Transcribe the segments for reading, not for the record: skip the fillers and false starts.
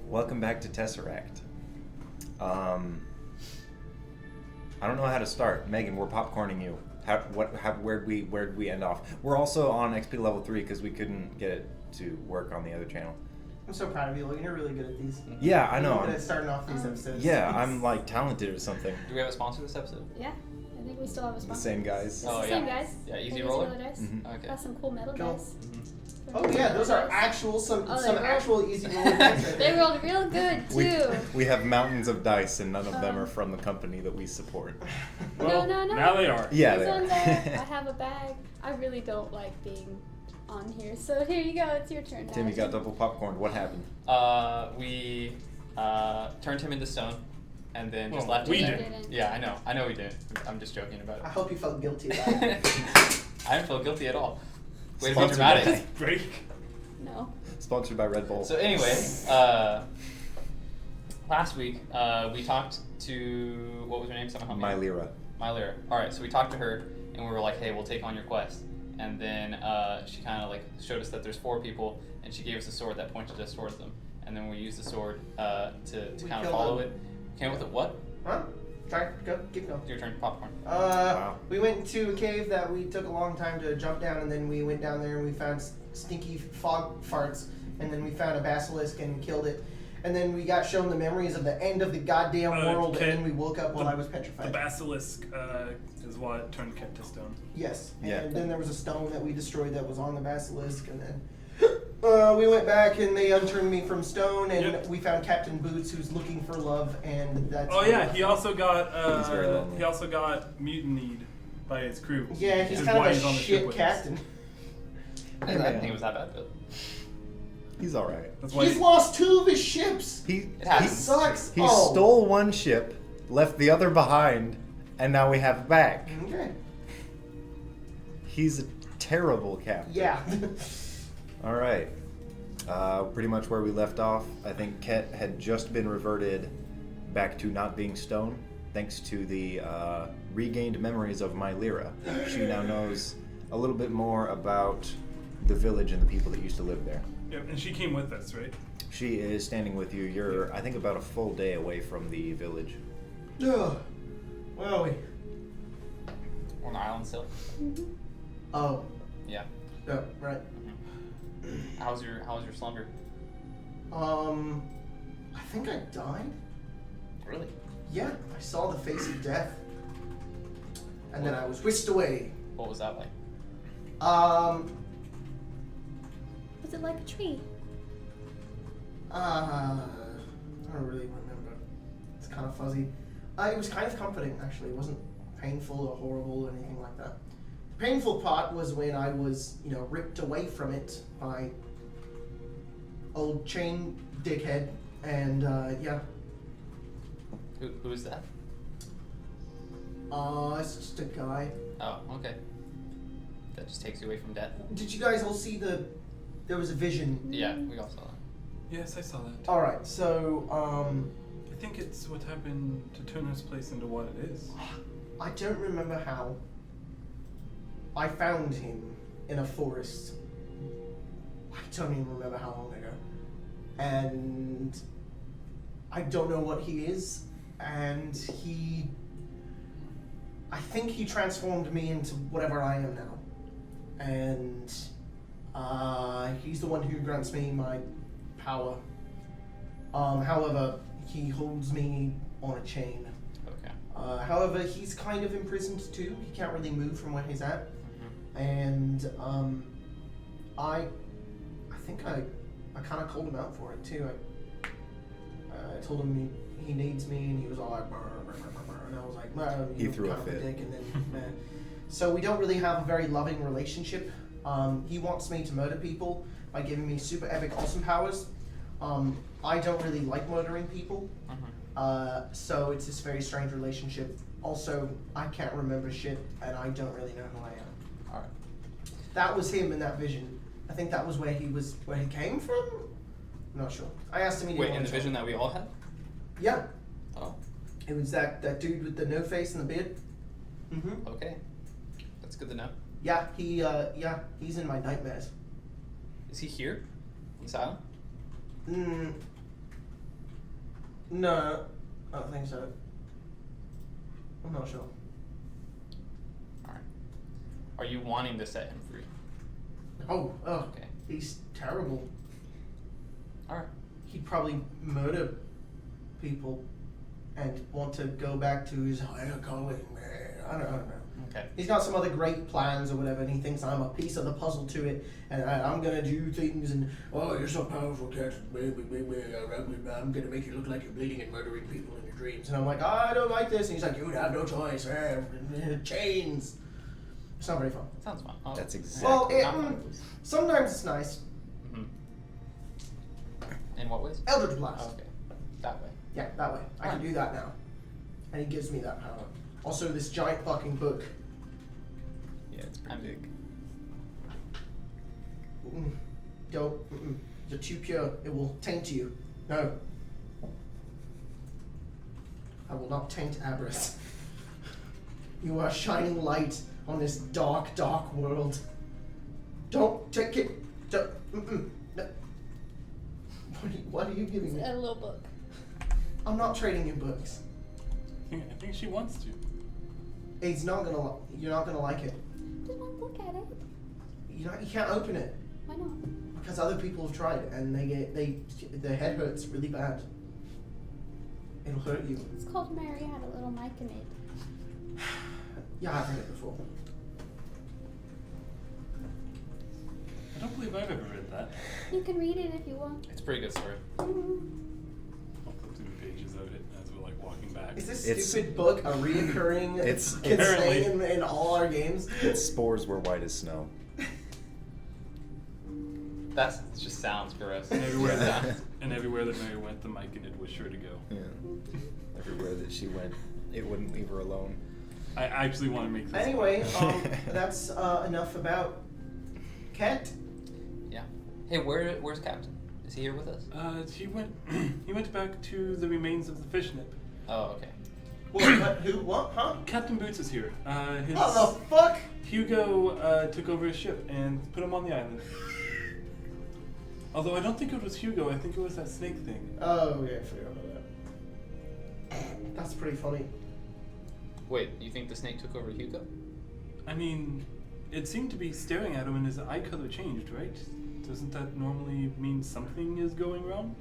Welcome back to Tesseract. I don't know how to start. Megan, we're popcorning you. Where'd we end off? We're also on XP level 3 because we couldn't get it to work on the other channel. I'm so proud of you, Logan. You're really good at these. Yeah, I know. You're good at starting off these episodes. Yeah, I'm like talented or something. Do we have a sponsor this episode? Yeah, I think we still have a sponsor. The same guys. It's the same guys. Yeah, Easy Easy Roller? Dice. Mm-hmm. Okay. Got some cool metal Cool. dice. Oh yeah, those are actual some rolled- actual easy roller dice right They there. rolled real good too. We have mountains of dice, and none of them are from the company that we support. No. Now they are. Yeah, These they ones are. I have a bag. I really don't like being on here, so here you go. It's your turn now. Tim, you got double popcorn. What happened? We turned him into stone, and then just Well, left we him there. didn't. Yeah, I know we didn't. I'm just joking about I it. hope you felt guilty about it. I didn't feel guilty at all. Way to be Sponsored by- dramatic. Break. No. Sponsored by Red Bull. So anyway, last week we talked to, what was her name? Someone help me out. Mylera. Alright, so we talked to her, and we were like, hey, we'll take on your quest. And then she kind of like showed us that there's 4 people, and she gave us a sword that pointed us towards them. And then we used the sword to We kind of killed follow them. it. Came with it what? Huh? Sorry, go, keep going. Your turn, popcorn. Wow. We went to a cave that we took a long time to jump down, and then we went down there and we found stinky fog farts, and then we found a basilisk and killed it. And then we got shown the memories of the end of the goddamn world, Ket, and then we woke up while I was petrified. The basilisk is what turned Ket to stone. Yes. And Yeah. then there was a stone that we destroyed that was on the basilisk, and then we went back and they unturned me from stone, and Yep. we found Captain Boots, who's looking for love, and that's. Oh yeah, he also got He's very lonely. he also got mutinied by his crew. Yeah, Which he's is kind why of he's a on the ship shit with us. captain. I didn't think it was that bad, but He's all right. That's why He's lost 2 of his ships. He happens. Sucks. he Oh. stole one ship, left the other behind, and now we have it back. Okay. He's a terrible captain. Yeah. All right. Pretty much where we left off. I think Ket had just been reverted back to not being stone, thanks to the regained memories of Mylera. She now knows a little bit more about the village and the people that used to live there. Yep, and she came with us, right? She is standing with you. You're, I think, about a full day away from the village. Ugh. Where are we? we're on the island still. Oh. Yeah. Oh, right. How was your slumber? I think I died. Really? Yeah, I saw the face of death. And then I was whisked away. What was that like? Was it like a tree? I don't really remember. It's kind of fuzzy. It was kind of comforting, actually. It wasn't painful or horrible or anything like that. The painful part was when I was, ripped away from it by old chain dickhead, and yeah. Who is that? It's just a guy. Oh, okay. That just takes you away from death. Did you guys all see there was a vision? Yeah, we all saw that. Yes, I saw that. Alright, so, I think it's what happened to turn this place into what it is. I don't remember how. I found him in a forest. I don't even remember how long ago. And I don't know what he is. And I think he transformed me into whatever I am now. And he's the one who grants me my power. However, he holds me on a chain. Okay. However, he's kind of imprisoned too. He can't really move from where he's at. And I think I kind of called him out for it too. I told him he needs me, and he was all like, "Brr, brr, brr, brr, brr," and I was like, well, He threw a kind of fit. dick, and then, so we don't really have a very loving relationship. He wants me to murder people by giving me super epic awesome powers. I don't really like murdering people. So it's this very strange relationship. Also, I can't remember shit, and I don't really know who I am. Alright. That was him in that vision. I think that was where he came from. I'm not sure. I asked him. Wait, in the vision that we all had? Yeah, Oh, it was that dude with the no face and the beard. Mm-hmm. okay. That's good to know. Yeah, he's in my nightmares. Is he here? On this island? No, I don't think so. I'm not sure. Alright. Are you wanting to set him free? Oh, Okay. he's terrible. Alright. He'd probably murder people and want to go back to his higher calling, man. I don't know. Okay. He's got some other great plans or whatever, and he thinks I'm a piece of the puzzle to it, and I'm gonna do things, and oh, you're so powerful, Cat. I'm gonna make you look like you're bleeding and murdering people in your dreams. And I'm like, I don't like this. And he's like, you have no choice. Chains. It's not very fun. Sounds fun. Oh, That's Well, exactly. sometimes it's nice. In what ways? Eldritch Blast. Oh, okay. That way. Yeah, that way. I can do that now. And he gives me that power. Also, this giant fucking book. Yeah, it's pretty big. Don't. You're too pure. It will taint you. No. I will not taint Abris. You are a shining light on this dark, dark world. Don't take it. Don't. No. What are you giving me? A little book. I'm not trading you books. I think she wants to. It's not gonna. You're not gonna like it. Just want to look at it. You can't open it Why not? because other people have tried it and their head hurts really bad. It'll hurt you. It's called Mary Had a Little Mic in It. Yeah, I've read it before. I don't believe I've ever read that. You can read it if you want. It's a pretty good story. Mm. I'll flip through the pages of it as we're like walking back. Is this It's- stupid book a reoccurring It's- thing in all our games? Its spores were white as snow. That just sounds gross. And everywhere Yeah. that Mary went, the mic in it was sure to go. Yeah. Everywhere that she went, it wouldn't leave her alone. I actually want to make this. Anyway, that's enough about Ket. Yeah. Hey, where's Captain? Is he here with us? He went back to the remains of the fishnet. Oh, okay. What? Who? What? Huh? Captain Boots is here. His What the fuck? Hugo took over his ship and put him on the island. Although I don't think it was Hugo, I think it was that snake thing. Oh yeah, I forgot about that. That's pretty funny. Wait, you think the snake took over Hugo? I mean, it seemed to be staring at him and his eye color changed, right? Doesn't that normally mean something is going wrong?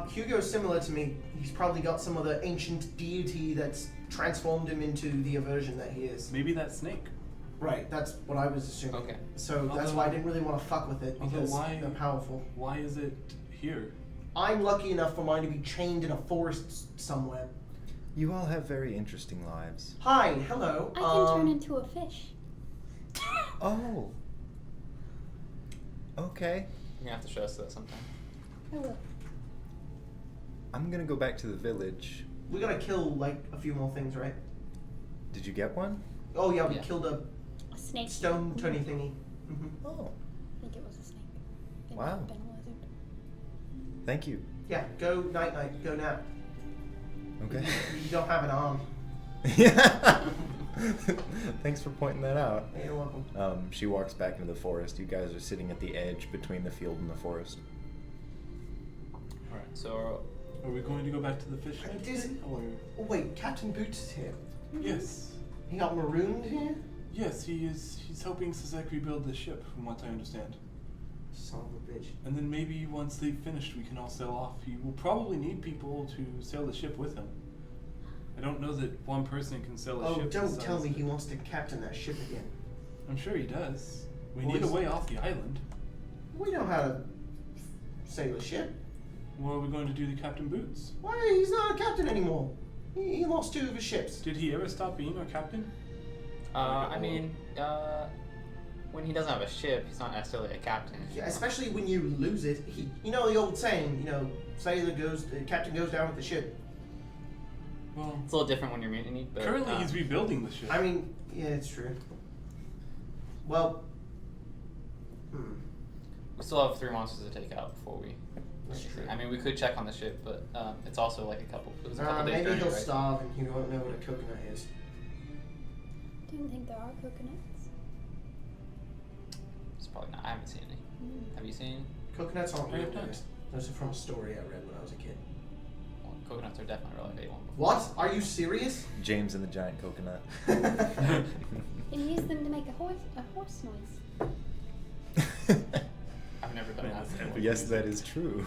Hugo's similar to me. He's probably got some other ancient deity that's transformed him into the aversion that he is. Maybe that snake. Right, that's what I was assuming. Okay. So that's Although- why I didn't really want to fuck with it, although because why- they're powerful. Why is it here? I'm lucky enough for mine to be chained in a forest somewhere. You all have very interesting lives. Hi, hello. I can turn into a fish. Oh. Okay. You're gonna have to show us that sometime. I will. I'm gonna go back to the village. We're gonna kill like a few more things, right? Did you get one? Oh yeah, we Yeah. killed a A snake. stone turny thingy. Oh. I think it was a snake. It Wow. might have been a lizard. Thank you. Yeah, go night night, go now. Okay. You don't have an arm. Yeah. Thanks for pointing that out. You're welcome. She walks back into the forest. You guys are sitting at the edge between the field and the forest. Alright. So, Are we going to go back to the fishnet? Does- Or... Oh, wait, Captain Boots is here. Yes. He got marooned here? Yes, he's helping Sazek rebuild the ship, from what I understand. Son of a bitch. And then maybe once they've finished, we can all sail off. He will probably need people to sail the ship with him. I don't know that one person can sail a Oh, ship. don't the tell size me of he it. wants to captain that ship again. I'm sure he does. We Well, need a he's- way off the island. We know how to sail a ship. What are we going to do to Captain Boots? Why? He's not a captain anymore. He lost 2 of his ships. Did he ever stop being our captain? I mean, when he doesn't have a ship, he's not necessarily a captain. Yeah, especially when you lose it. You know the old saying, captain goes down with the ship. Well, It's a little different when you're mutiny, but currently he's rebuilding the ship. I mean, yeah, it's true. Well, we still have 3 monsters to take out before we. that's true. I mean, we could check on the ship, but it's also like it was a couple days Maybe journey, he'll right? starve and he won't know what a coconut is. Didn't think there are coconuts. It's probably not. I haven't seen any. Have you seen any? Coconuts aren't I real, have not. guys. Those are from a story I read when I was a kid. Well, coconuts are definitely really one. What? Are you serious? James and the giant coconut. And use them to make a horse noise. I've never done Man, that. that's before. epic. Yes, that is true.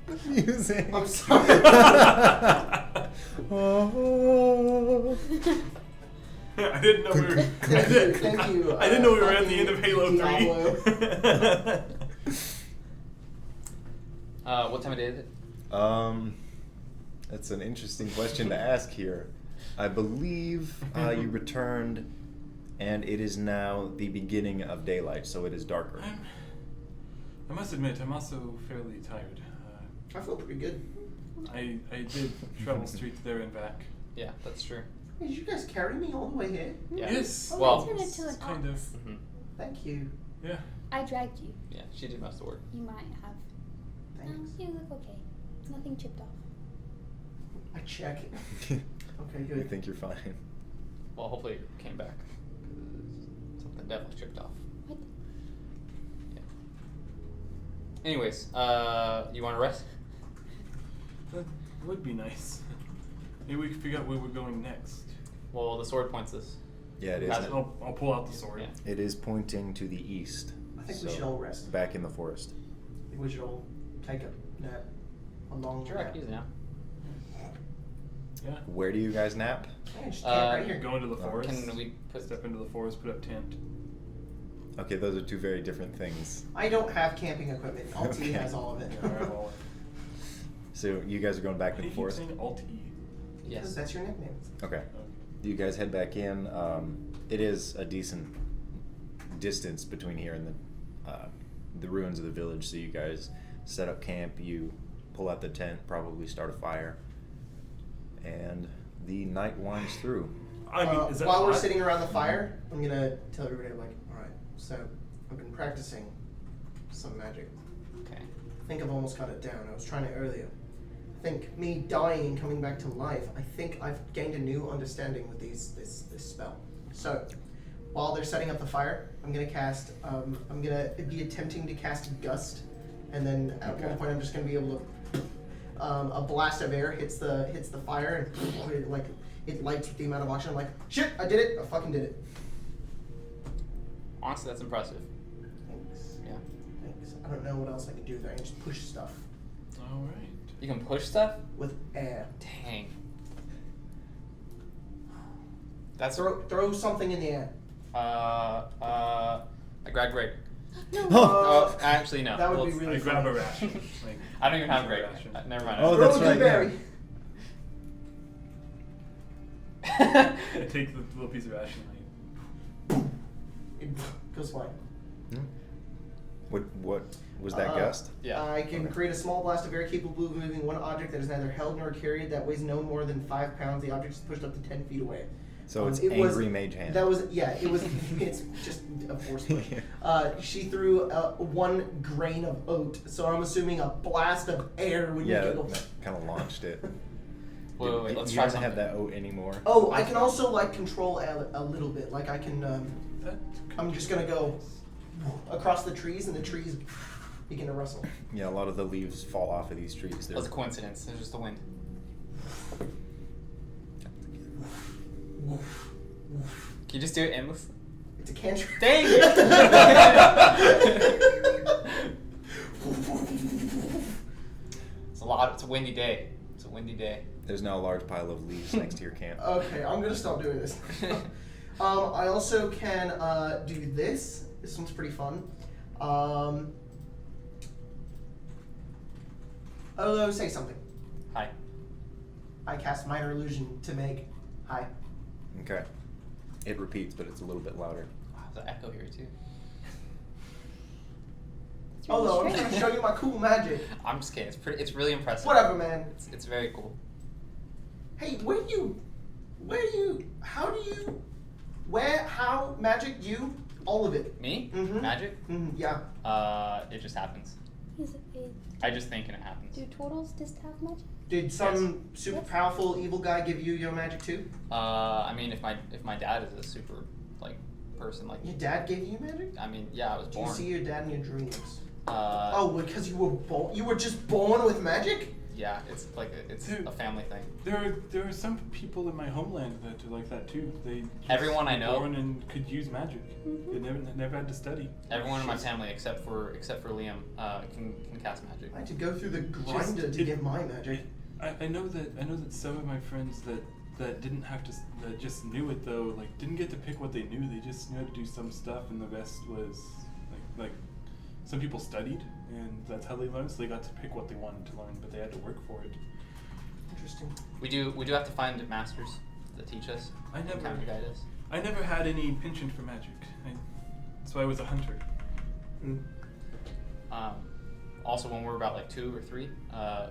The music. I'm sorry. Oh. I didn't know we were. Thank you. I didn't know we were at the end of Halo Diablo. 3. What time of day is it? That's an interesting question to ask here. I believe you returned, and it is now the beginning of daylight, so it is darker. I must admit, I'm also fairly tired. I feel pretty good. I did travel streets there and back. Yeah, that's true. Hey, did you guys carry me all the way here? Yeah. Yes. Oh, Well- I turned into an kind ox. of. Mm-hmm. Thank you. Yeah. I dragged you. Yeah, she did most of the work. You might have. Thanks. You look okay. Nothing chipped off. I check. Okay, I good. think you're fine. Well, hopefully it came back. 'Cause something definitely chipped off. What? Yeah. Anyways, you want to rest? That would be nice. Maybe we could figure out where we're going next. Well, the sword points us. Yeah, it is. Has it? I'll pull out the sword. Yeah. It is pointing to the east. I think we should all rest. Back in the forest. I think we should all take a nap. A long Sure, I nap. can use it now. Yeah. Where do you guys nap? Yeah, just camp right here. Go into the forest. Can we put? Step into the forest, put up tent. Okay, those are two very different things. I don't have camping equipment. Alt Okay. has all of it. Yeah, alright, well, So you guys are going back why to do the you keep forest? saying Alt-E? Because Yes. that's your nickname. Okay. Okay. You guys head back in. It is a decent distance between here and the ruins of the village, so you guys set up camp. You pull out the tent, probably start a fire, and the night winds through. I mean, is that while we're hot? sitting around the fire, I'm gonna tell everybody, I'm like, alright, so I've been practicing some magic. Okay. I think I've almost got it down. I was trying it earlier. I think me dying and coming back to life, I think I've gained a new understanding with this spell. So, while they're setting up the fire, I'm gonna cast, I'm gonna be attempting to cast Gust, and then at Okay. one point I'm just gonna be able to, a blast of air hits the fire, and it lights with the amount of oxygen. I'm like, shit, I did it! I fucking did it. Honestly, that's impressive. Thanks. Yeah. Thanks. I don't know what else I can do there. I can just push stuff Alright. You can push stuff. with air. Dang. That's Throw something in the air. I grab grape. No. Oh, actually no. That would Well, be really I grab a funny. ration. Like, I don't even have grab grape. ration. Never mind. Oh, Throw that's a right, blueberry. I take the little piece of ration. It goes flying. What was that, Gust? Yeah. I can Okay. create a small blast of air capable of moving one object that is neither held nor carried that weighs no more than 5 pounds. The object is pushed up to 10 feet away. So it's It was- angry mage hand. That was, yeah, it was, it's just a force push. She threw 1 grain of oat, so I'm assuming a blast of air would Yeah, make it go. that kind of launched it. Wait, let's you try don't something. have that oat anymore. Oh, I can also, like, control a little bit. Like, I can, That I'm just gonna go across the trees, and the trees begin to rustle. Yeah, a lot of the leaves fall off of these trees. That was a coincidence. It was just the wind. Can you just do it endless? It's a cantrip. Dang it! It's a lot. It's a windy day. It's a windy day. There's now a large pile of leaves next to your camp. Okay, I'm gonna stop doing this. I also can do this. This one's pretty fun. Olo, say something. Hi. I cast Minor Illusion to make hi. Okay. It repeats, but it's a little bit louder. Wow, there's an echo here too. It's really Olo, I'm strange. gonna show you my cool magic. I'm just kidding. It's pretty. It's really impressive. Whatever, man. It's very cool. Hey, how, magic, you, all of it. Me? Mhm. Magic? Yeah. It just happens. Is it, I just think and it happens. do turtles just have magic? Did some super Yes. powerful evil guy give you your magic too? I mean, if my dad is a super person, Your dad gave you magic? I mean, yeah, I was Do you born. see your dad in your dreams? Uh, Oh, because you were just born with magic? Yeah, it's like it's Dude. a family thing. There are some people in my homeland that are like that too. They just Everyone I were know- born and could use magic. They never had to study. Everyone in my family except for Liam can cast magic. I had to go through the grinder to get my magic. I know that some of my friends that didn't have to that just knew it though, like didn't get to pick what they knew. They just knew how to do some stuff, and the rest was like some people studied, and that's how they learned. So they got to pick what they wanted to learn, but they had to work for it. Interesting. We do have to find masters that teach us. I never- kind of guide us. I never had any penchant for magic. That's why I was a hunter. Mm. Also, when we're about like 2 or 3,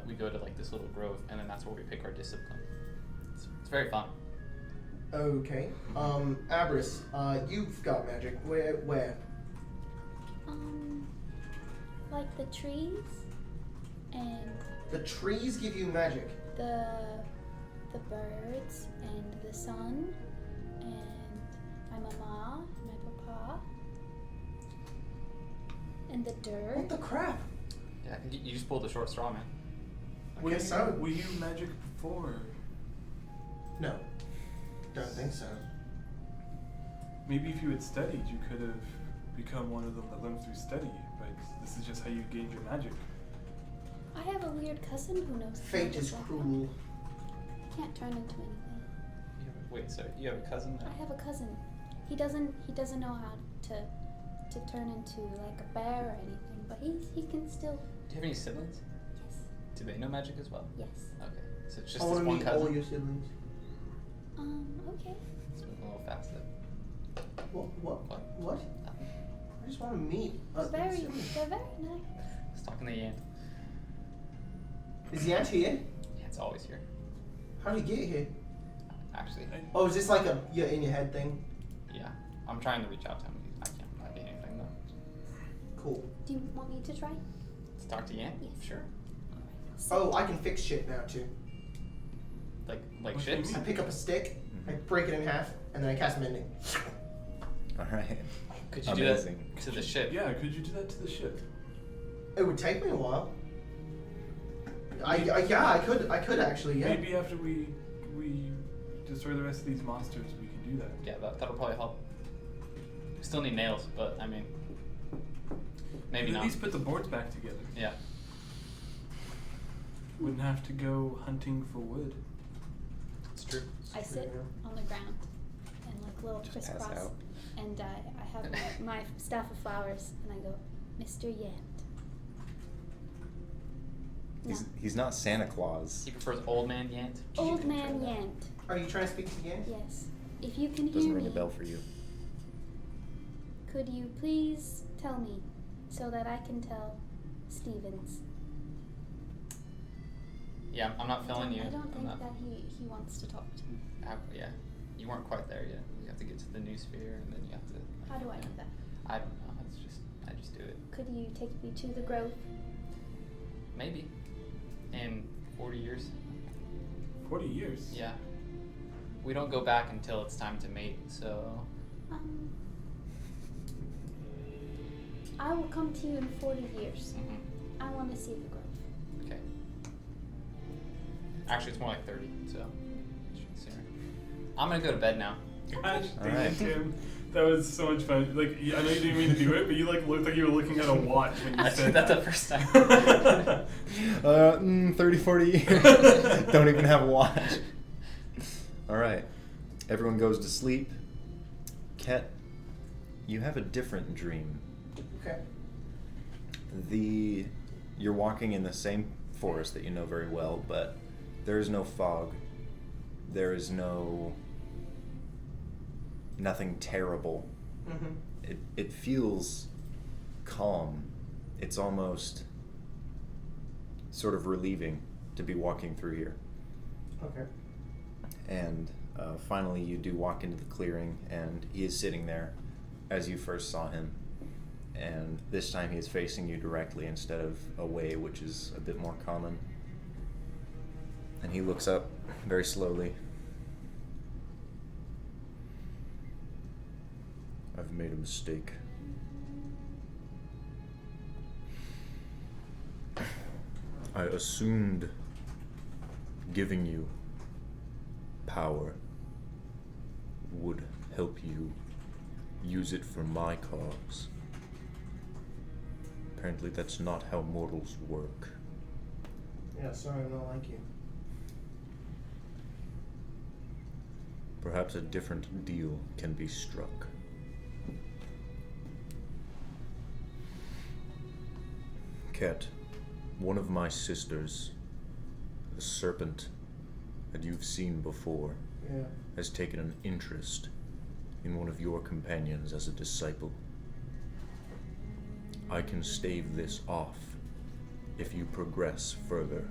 we go to like this little grove, and then that's where we pick our discipline. It's very fun. Okay. Abris, you've got magic. Where? Like the trees and The trees give you magic. the birds and the sun and my mama and my papa and the dirt. What the crap? Yeah, you just pulled the short straw, man. I guess so. Were you magic before? No. Don't think so. Maybe if you had studied, you could have become one of them that learned through study. But this is just how you gained your magic. I have a weird cousin who knows. Fate magic is like that. cruel. Can't turn into anything. Wait, so you have a cousin? I have a cousin. He doesn't know how to turn into like a bear or anything, but he can still. Do you have any siblings? Yes. Do they know magic as well? Yes. Okay, so it's just I this want to one meet cousin. all your siblings. Okay. It's moving a little fast there. What? I just want to meet. They're very siblings. nice. I was talking to Yant. Is the ant here? Yeah, it's always here. How did he get here? Actually, Oh, is this like a you're in your head thing? yeah. I'm trying to reach out to him. I can't get anything though. Cool. Do you want me to try? Let's talk to Yant? Yes. Sure. Oh, I can fix shit now too. Like What do you ships? I mean? pick up a stick, I break it in half, and then I cast mending. All right. Could you Amazing. do that to the ship? Yeah, could you do that to the ship? It would take me a while. I could actually, yeah. Maybe after we destroy the rest of these monsters, we can do that. Yeah, that'll probably help. We still need nails, but I mean, maybe At not. least put the boards back together. Yeah. Wouldn't have to go hunting for wood. It's true. I sit on the ground and like little Just pass crisscross, out. and I have my staff of flowers, and I go, Mr. Yant. No. He's not Santa Claus. He prefers old man Yant. Old man Yant. Are you trying to speak to Yan? Yes. If you can Doesn't hear ring me, a bell for you. could you please tell me so that I can tell Stevens? Yeah, I'm not feeling you. I don't I'm think not, that he wants to talk to me. yeah, you weren't quite there yet. You have to get to the new sphere, and then you have to. How do I do that? I don't know. I just do it. Could you take me to the grove? Maybe. In 40 years. 40 years. Yeah. We don't go back until it's time to mate, so. I will come to you in 40 years. Mhm. I want to see the grove. Okay. Actually, it's more like 30, so. Sooner. I'm gonna go to bed now. Gosh, All dang right. it, Tim. That was so much fun. Like, I know you didn't mean to do it, but you like looked like you were looking at a watch when you said That's that. the first time. 30, 40 years. Don't even have a watch. All right. Everyone goes to sleep. Ket, you have a different dream. Okay. You're walking in the same forest that you know very well, but there is no fog. There is nothing terrible. Mm-hmm. It feels calm. It's almost sort of relieving to be walking through here. Okay. And finally you do walk into the clearing, and he is sitting there as you first saw him. And this time he is facing you directly instead of away, which is a bit more common. And he looks up very slowly. I've made a mistake. I assumed giving you power would help you use it for my cause. Apparently that's not how mortals work. Yeah, sorry, I'm not like you. Perhaps a different deal can be struck. Ket, one of my sisters, the serpent that you've seen before, Yeah. has taken an interest in one of your companions as a disciple. I can stave this off if you progress further.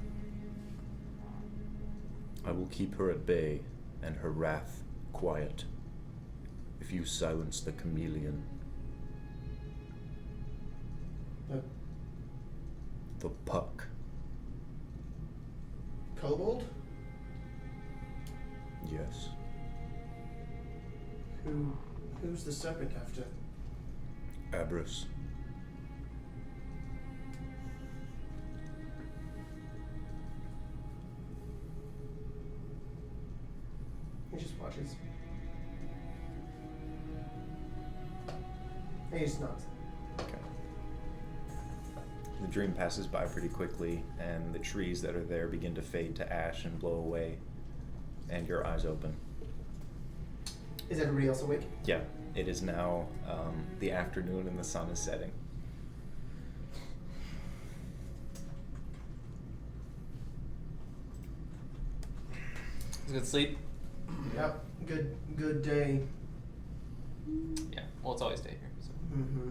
I will keep her at bay and her wrath quiet if you silence the chameleon. The puck. Kobold? Yes. Who's the serpent after? Abris. He just watches. He's not. Okay. The dream passes by pretty quickly, and the trees that are there begin to fade to ash and blow away, and your eyes open. Is everybody else awake? Yeah, it is now the afternoon and the sun is setting. Good sleep? Yep. Good day. Yeah. Well, it's always day here. So. Mm-hmm.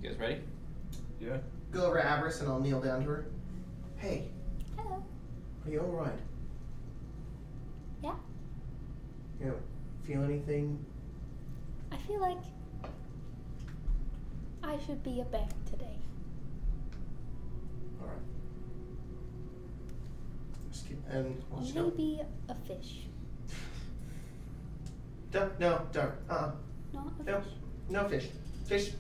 You guys ready? Yeah. Go over to Avarice and I'll kneel down to her. Hey, Hello. are you alright? Yeah. You know, feel anything? I feel like I should be a bear today. Alright. Just keep and Or just go. maybe a fish. Don't. Not a No. fish. No fish. Fish.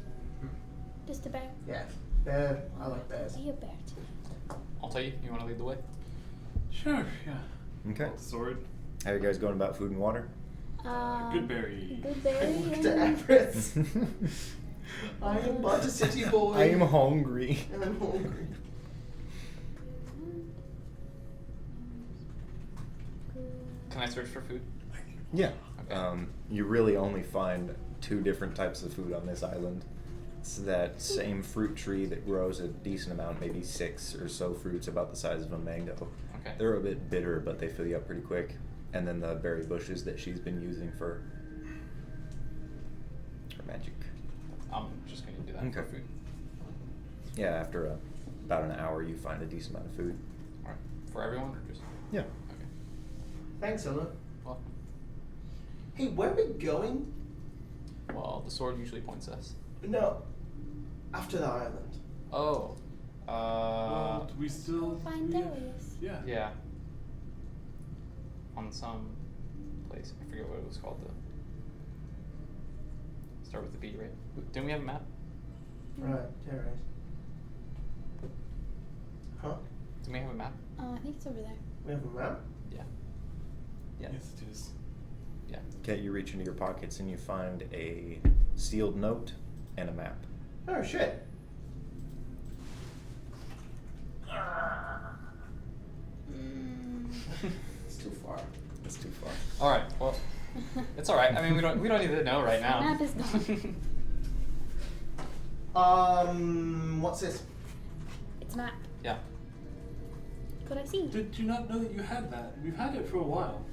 Just a bear. Yeah. Bear. I like bears. Be a bear today. I'll tell you. You want to lead the way? Sure, yeah. Okay. Sword. How are you guys going about food and water? Good berry. Good berry. Look to and- Avarice. I am but a city boy. I am hungry. And I'm hungry. Can I search for food? Yeah. Okay. You really only find 2 different types of food on this island. It's that same fruit tree that grows a decent amount, maybe 6 or so fruits about the size of a mango. Okay. They're a bit bitter, but they fill you up pretty quick. And then the berry bushes that she's been using for her magic. I'm just going to do that for Okay. food. Yeah, after about an hour, you find a decent amount of food. All right. For everyone or just? Yeah. Okay. Thanks, Ella. Well, Hey, where are we going? the sword usually points us. No. After the island. Oh. Well, we still Find we have- areas. Yeah. Yeah. On some place. I forget what it was called though. Start with the B, right? Didn't we have a map? Right, yeah, right. Huh? Didn't we have a map? I think it's over there. We have a map? Yeah. Yeah. Yes, it is. Yeah. Okay, you reach into your pockets and you find a sealed note and a map. Oh, shit. It's too far. That's too far. All right. Well, it's all right. I mean, we don't need to know right now. Map is gone. What's this? It's a map. Yeah. Could I see? Did you not know that you had that? We've had it for a while.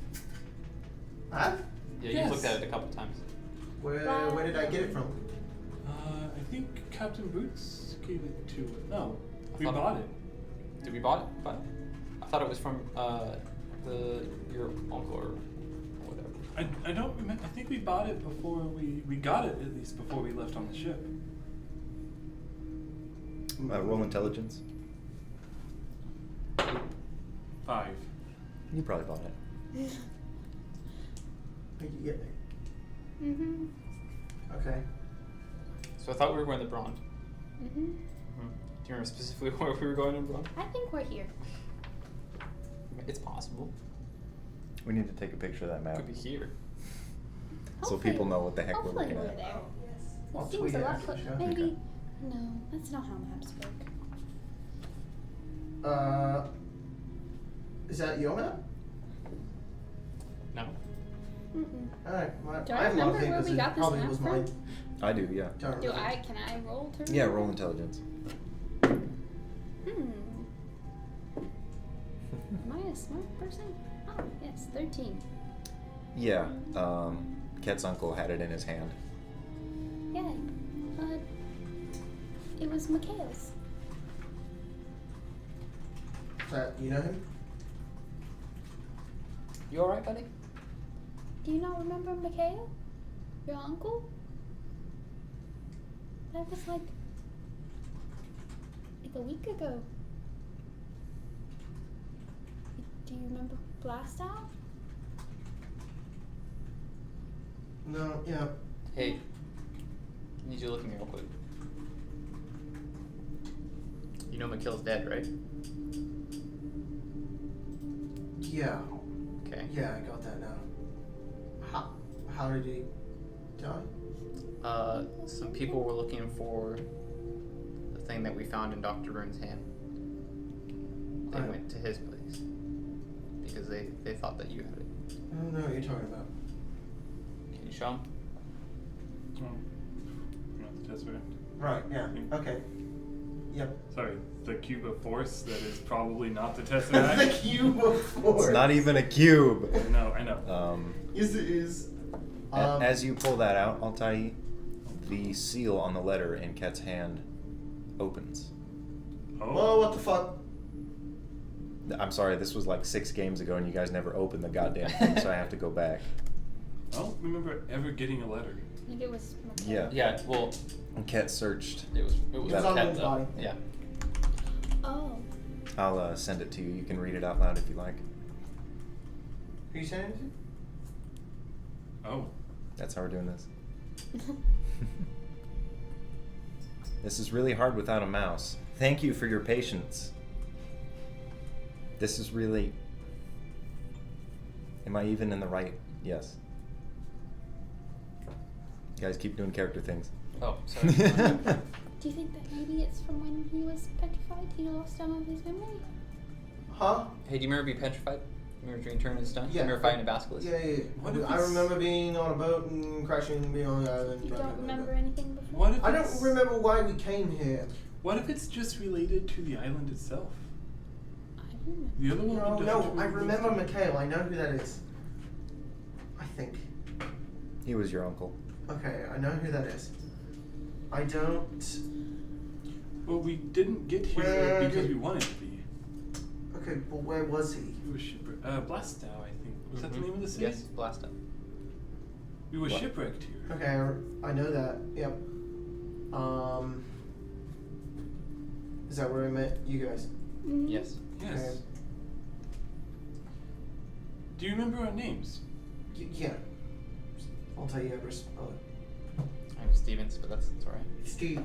Huh? Yeah. Yes. You've looked at it a couple times. Where did I get it from? I think Captain Boots gave it to it. No, we thought- bought it. Did we bought it? But I thought it was from your uncle or whatever. I don't remember. I think we bought it before we got it, at least before we left on the ship. Roll intelligence. 5. You probably bought it. Yeah. Mhm. Okay. So I thought we were going to Braun. Mhm. Do you remember specifically where we were going in Braun? I think we're here. It's possible. We need to take a picture of that map Could be here. so people know what the heck we're Hopefully looking we're at. there. I'll It seems tweet a it lot after the show. maybe. Okay. No, that's not how maps work. Is that your map? No. Mm-mm. Alright, Do I I have a lot of remember where papers. we It got this probably map was from? mine. I do, yeah. Don't Do remember. can I roll to Yeah, remember? roll intelligence. Am I a smart person? Oh, yes, 13. Yeah, Ket's uncle had it in his hand. Yeah, it was Mikhail's. You know him? You alright, buddy? Do you not remember Mikhail? Your uncle? That was like a week ago. Do you remember Blastow? No, yeah. Hey. I need you to look at me real quick. You know McKill's dead, right? Yeah. Okay. Yeah, I got that now. How did he die? Some people were looking for the thing that we found in Dr. Rune's hand. They Right. went to his place because they thought that you had it. I don't know what you're talking about. Can you show him? Not the Tesseract. Right, yeah. Okay. Yep. Sorry, the cube of force that is probably not the The Tesseract. cube of force. It's not even a cube. I know. Yes, it is. As you pull that out, Altai, the seal on the letter in Ket's hand opens. Whoa, what the fuck? I'm sorry, this was like 6 games ago and you guys never opened the goddamn thing, so I have to go back. I don't remember ever getting a letter. I think it was Mikhail. Yeah. Yeah, well, And Ket searched. it was was that on cat, Rune's though. body. Yeah. Oh. I'll send it to you. You can read it out loud if you like. Who you saying it to? Oh. That's how we're doing this. This is really hard without a mouse. Thank you for your patience. This is really... Am I even in the right? Yes. You guys keep doing character things. Oh, sorry. Do you think that maybe it's from when he was petrified? He lost some of his memory? Huh? Hey, do you remember being petrified? Remember during turn and stuff? Yeah. Remember fighting a basilisk? Yeah, yeah, What yeah. if I it's- remember being on a boat and crashing and being on the island. You blah, don't blah, blah, remember blah. anything before? What if I don't it's- remember why we came here. What if it's just related to the island itself? I don't remember. The other one No, doesn't no, I really remember exist. Mikhail. I know who that is. I think. He was your uncle. Okay, I know who that is. I don't. Well, we didn't get here Where because did- we wanted to be. Okay, but where was he? We were shipwrecked. Blastow, I think. Was that the Mhm. name of the city? Yes, blast up. We were What? shipwrecked here. Okay, I know that. Yep. Is that where I met you guys? Mhm. Yes. Yes. Okay. Do you remember our names? Yeah. I'll tell you ever spell it. I'm Stevens, but that's alright. Steve.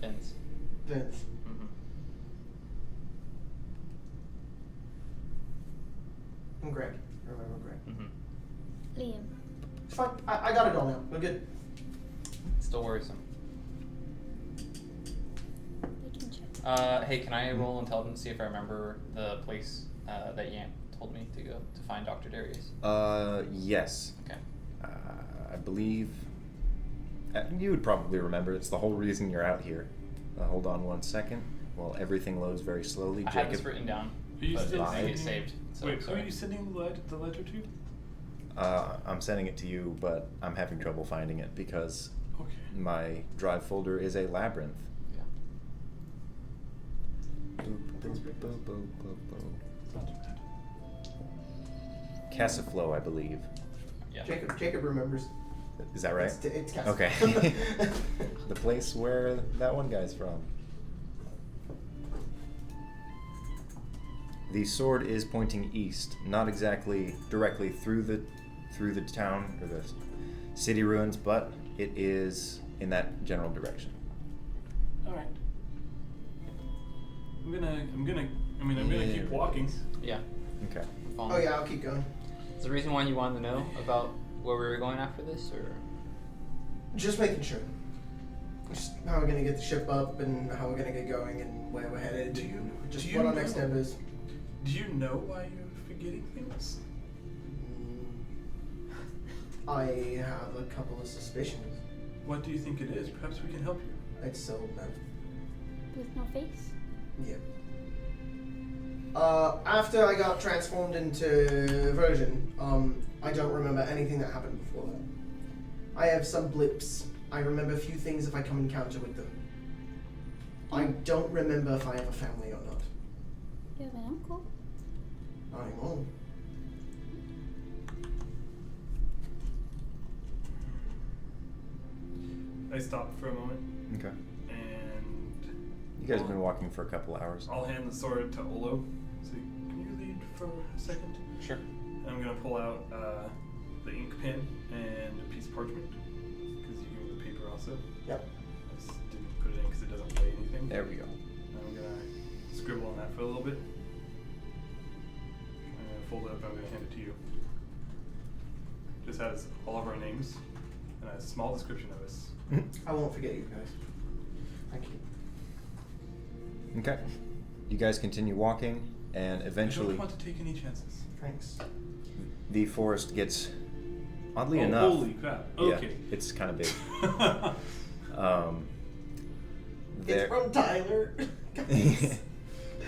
Vince. Vince. Mm-hmm. And Greg. I remember Greg. Mm-hmm. Liam. It's fine. I got it all now. We're good. Still worrisome. We can check. Hey, can I roll intelligence to see if I remember the place that Yant told me to go to find Dr. Darius? Yes. Okay. I believe... you would probably remember. It's the whole reason you're out here. Hold on 1 second. Well, everything loads very slowly. I had this written down, Are you but it still didn't get sending- saved. So Wait, who sorry. are you sending the letter to? I'm sending it to you, but I'm having trouble finding it because Okay. my drive folder is a labyrinth. Yeah. It's not too bad. Cassiflow, I believe. Yeah. Jacob remembers. Is that right? It's Cass. Okay. The place where that one guy's from. The sword is pointing east, not exactly directly through the town or the city ruins, but it is in that general direction. All right. I'm gonna keep walking. Yeah. Okay. Following? Oh yeah, I'll keep going. Is the reason why you wanted to know about where we were going after this, or? Just making sure. Just how we're gonna get the ship up and how we're gonna get going and where we're headed. Just what our next step is. Do you know why you're forgetting things? I have a couple of suspicions. What do you think it is? Perhaps we can help you. It's so bad. With no face? Yeah. After I got transformed into version, I don't remember anything that happened before that. I have some blips. I remember a few things if I come encounter with them. I don't remember if I have a family or not. You have an uncle? Not anymore. I stop for a moment Okay. and You guys have been walking for a couple hours. I'll hand the sword to Olo. Say, can you lead for a second? Sure. I'm gonna pull out the ink pen and a piece of parchment because you can with the paper also. Yep. I just didn't put it in because it doesn't weigh anything. There we go. I'm gonna scribble on that for a little bit. I'm gonna fold it up and I'm gonna hand it to you. Just has all of our names and a small description of us. I won't forget you guys. Thank you. Okay. You guys continue walking, and I eventually don't want to take any chances. Thanks. the forest gets, oddly Oh, enough, holy crap. Okay. yeah, it's kind of big. It's there. from Tyler. Guys.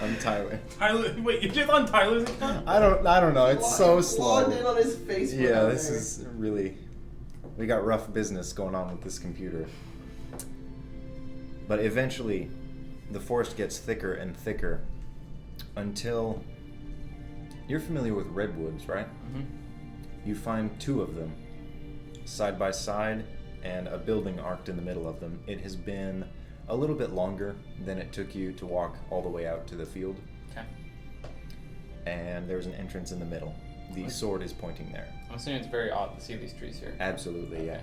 I'm Tyler. Tyler, wait, you're just on Tyler's account? I don't know. It's so Logged in slow. on his Facebook. Yeah, out this there. is really. We got rough business going on with this computer. But eventually, the forest gets thicker and thicker until you're familiar with redwoods, right? Mm-hmm. You find two of them side by side and a building arced in the middle of them. It has been a little bit longer than it took you to walk all the way out to the field. Okay. And there's an entrance in the middle. The sword is pointing there. I'm assuming it's very odd to see these trees here. Absolutely, yeah.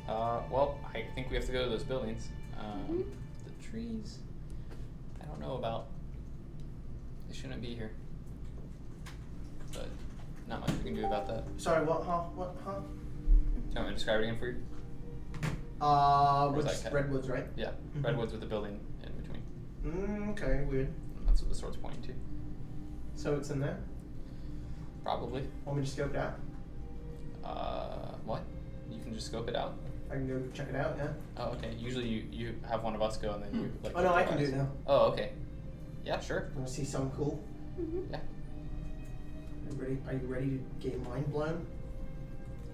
Well, I think we have to go to those buildings. The trees, I don't know about. They shouldn't be here. But not much we can do about that. Sorry, what? Huh? What? Huh? Do you want me to describe it again for you? Which that cat? redwoods, right? Yeah, Mhm. redwoods with a building in between. Okay, weird. That's what the sword's pointing to. So it's in there. Probably. Want me to scope it out? What? You can just scope it out? I can go check it out. Yeah. Oh, okay. Usually you have one of us go and then you like. Oh no, look I at can do ours. it now. Oh, okay. Yeah, sure. Want to see something cool? Yeah. Are you ready to get mind blown?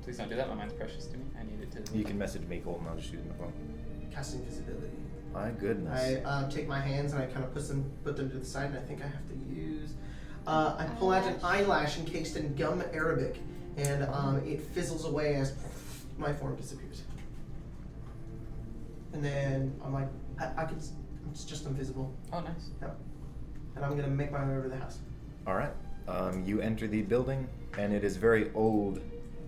Please don't do that. My mind's precious to me. I need it to. You can message me, Colton. I'll just shoot in the phone. Casting visibility. My goodness. I take my hands and I kind of put them to the side, and I think I have to use. I pull out an eyelash encased in gum Arabic, and it fizzles away as my form disappears. And then I'm like, I can. It's just invisible. Oh, nice. Yep. And I'm gonna make my way over to the house. All right. You enter the building, and it is very old.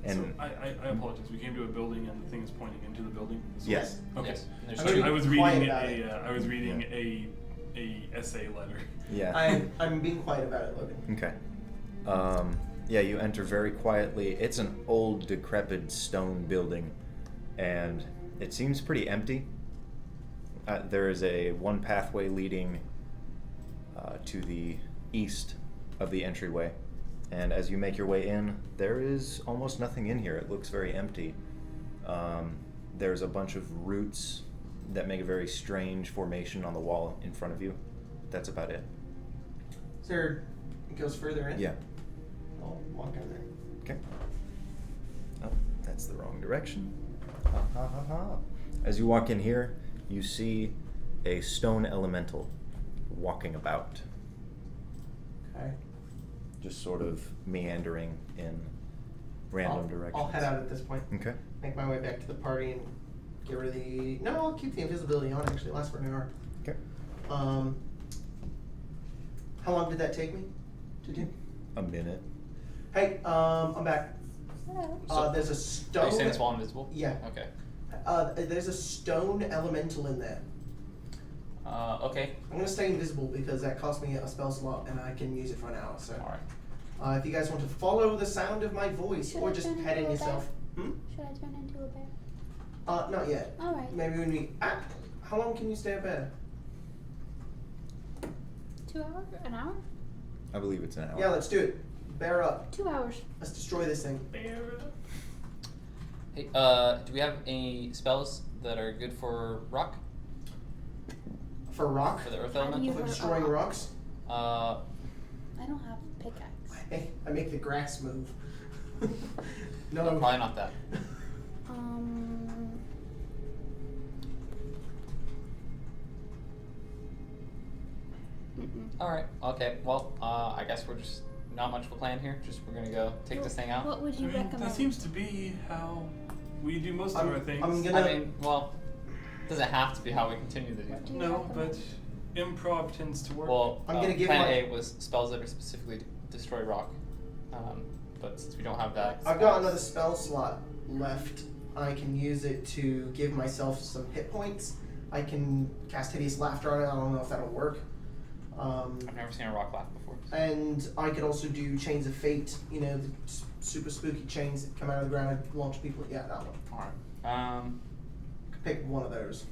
And So I apologize. We came to a building and the thing is pointing into the building. Is what- Yes. Okay. Yes. There's I'm two. gonna I was quiet reading about it. I was reading a essay letter. yeah. I'm being quiet about it, Logan. Okay. Yeah, you enter very quietly. It's an old, decrepit stone building, and it seems pretty empty. There is one pathway leading to the east of the entryway, and as you make your way in, there is almost nothing in here. It looks very empty. There's a bunch of roots that make a very strange formation on the wall in front of you. That's about it. Is there? It goes further in. Yeah. I'll walk in there. Okay. Oh, that's the wrong direction. Ha ha ha ha. As you walk in here, you see a stone elemental walking about, Okay. just sort of meandering in random directions. I'll head out at this point. Okay. Make my way back to the party and get rid of the. No, I'll keep the invisibility on. Actually, it lasts for an hour. Okay. How long did that take me to do? A minute. Hey, I'm back. Hello. There's a Are stone. you saying it's while invisible? Yeah. Okay. There's a stone elemental in there. Okay. I'm gonna stay invisible because that cost me a spell slot and I can use it for an hour. So, Alright. if you guys want to follow the sound of my voice Should or I just turn head in into a bear? yourself. Should I turn into a bear? Not yet. Alright. Maybe when we. How long can you stay a bear? 2 hours? An hour? I believe it's an hour. Yeah, let's do it. Bear up. 2 hours. Let's destroy this thing. Hey, do we have any spells that are good for rock? For rock? For the earth How do elemental? you For hurt destroying a rock? rocks? Uh, I don't have pickaxe. I make the grass move. No. probably not that. Alright, okay. Well, I guess we're just not much of a plan here. Just we're gonna go take this thing out. What would you I mean, recommend? that seems to be how we do most of our things. I'm gonna. I mean, well, doesn't have to be how we continue to do. What do you No, recommend? but improv tends to work. Well, I'm gonna give plan my- A was spells that are specifically to destroy rock. But since we don't have that, I've got another spell slot left. I can use it to give myself some hit points. I can cast Hideous Laughter on it. I don't know if that'll work. I've never seen a rock laugh before. And I could also do Chains of Fate. You know, the super spooky chains that come out of the ground and launch people. Yeah, that one. Alright. Could pick one of those.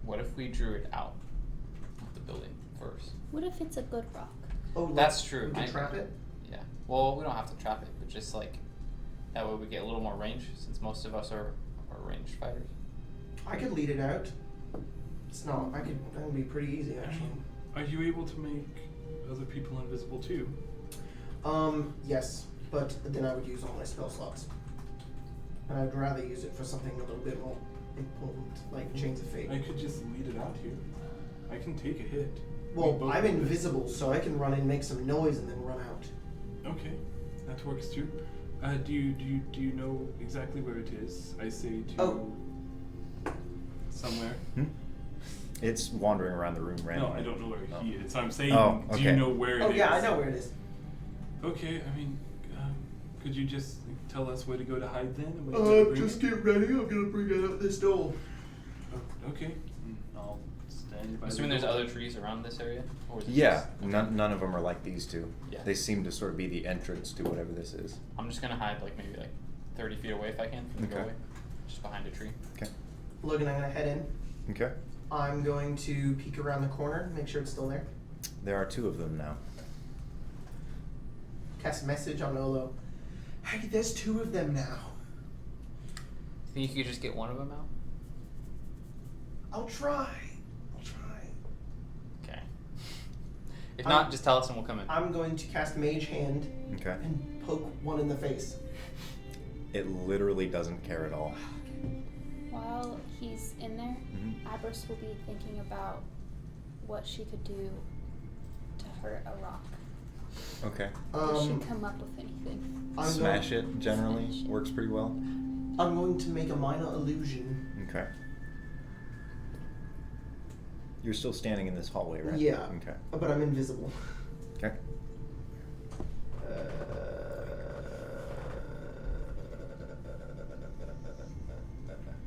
What if we drew it out of the building first? What if it's a good rock? Oh, look, That's true. We can I- trap it. Yeah. Well, we don't have to trap it, but just like that way we get a little more range, since most of us are ranged fighters. I could lead it out. It's not. That would be pretty easy actually. Are you able to make other people invisible too? Yes, but then I would use all my spell slots, and I'd rather use it for something a little bit more important, like Chains of Fate. I could just lead it out here. I can take a hit. Well, We both I'm do this. invisible, so I can run in, make some noise, and then run out. Okay, that works too. Do you know exactly where it is? I say to Oh. somewhere. It's wandering around the room randomly. No, I don't know where Oh. he is. I'm saying, Oh, do you okay. know where it is? Oh yeah, I know where it is. Okay, I mean, could you just tell us where to go to hide then? And when to bring it? get ready. I'm gonna bring it out this door. Oh, okay. I'll stand by I'm the assuming there's door. other trees around this area? Or is it Yeah, just- okay. none of them are like these two. Yeah. They seem to sort of be the entrance to whatever this is. I'm just gonna hide like maybe like 30 feet away if I can from the Okay. doorway. Just behind a tree. Okay. Logan, I'm gonna head in. Okay. I'm going to peek around the corner, make sure it's still there. There are two of them now. Cast a message on Olo. Hey, there's two of them now. Think you could just get one of them out? I'll try. Okay. If not, just tell us and we'll come in. I'm going to cast Mage Hand Okay. and poke one in the face. It literally doesn't care at all. While he's in there, Mhm. Abris will be thinking about what she could do to hurt a rock. Okay. Does she come up with anything? I'm Smash going, it generally Smash it. works pretty well. I'm going to make a minor illusion. Okay. You're still standing in this hallway, right? Yeah. Okay. But I'm invisible. Okay.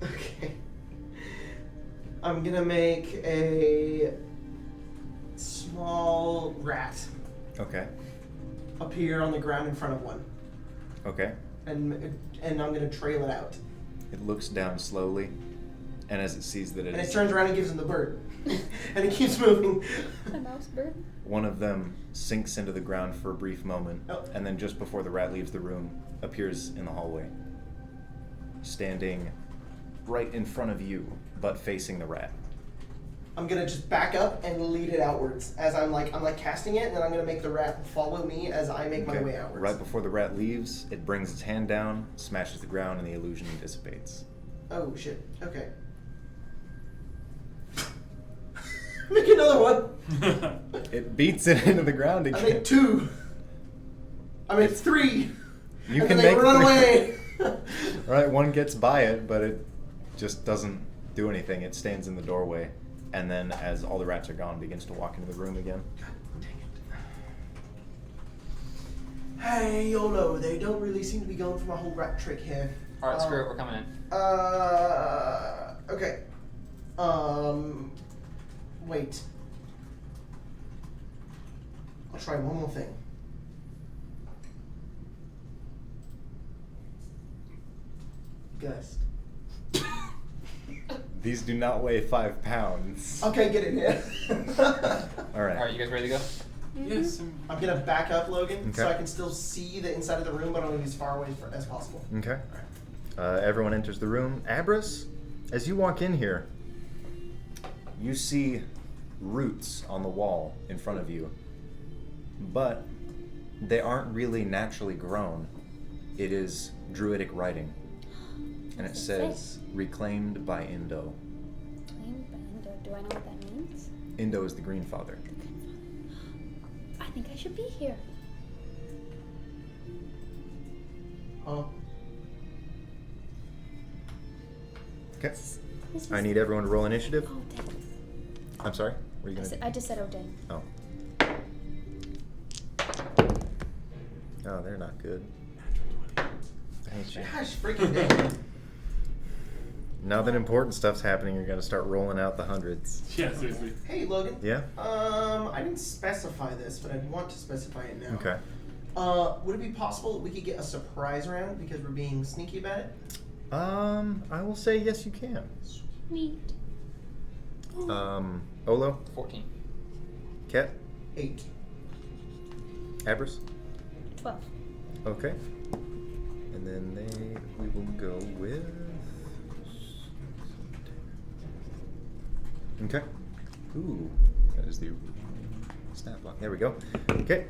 Okay. I'm gonna make a small rat Okay. appear on the ground in front of one, Okay. and I'm gonna trail it out. It looks down slowly, and as it sees that And it is turns around and gives him the bird, and it keeps moving. A mouse bird? one of them sinks into the ground for a brief moment, Oh. and then just before the rat leaves the room, appears in the hallway, standing right in front of you, but facing the rat. I'm gonna just back up and lead it outwards as I'm like casting it, and then I'm gonna make the rat follow me as I make my Okay. way outwards. Right before the rat leaves, it brings its hand down, smashes the ground, and the illusion dissipates. Oh shit. Okay. Make another one. It beats it into the ground I again. make two. I make three. You and can then they make run three. away. Right, one gets by it, but it just doesn't do anything. It stands in the doorway, and then as all the rats are gone, begins to walk into the room again. Hey, YOLO, they don't really seem to be going for my whole rat trick here. Alright, screw it, we're coming in. Okay. Wait. I'll try one more thing. Gust. These do not weigh 5 pounds. Okay, get in here. All right. Alright, you guys ready to go? Yes. I'm gonna back up, Logan, so Okay. I can still see the inside of the room, but I'm gonna be as far away as possible. Okay. Everyone enters the room. Abras, as you walk in here, you see roots on the wall in front of you, but they aren't really naturally grown. It is druidic writing, and it What's it say? says "reclaimed by Indo." Claimed by Indo. Do I know what that means? Indo is the Green Father. I think I should be here. Huh? Okay. This I is- need everyone to roll initiative. Oh, dang. I'm sorry. What are you gonna I just said, oh, dang. Oh. Oh, they're not good. I hate you. Gosh, freaking dang. Now that important stuff's happening, you're gonna start rolling out the hundreds. Yeah, seriously. Hey, Logan. Yeah? I didn't specify this, but I want to specify it now. Okay. Would it be possible that we could get a surprise round because we're being sneaky about it? I will say yes, you can. Sweet. Olo, 14. Ket, 8. Abras. 12. Okay. And then we will go with. Okay. Ooh, that is the snap lock. There we go. Okay.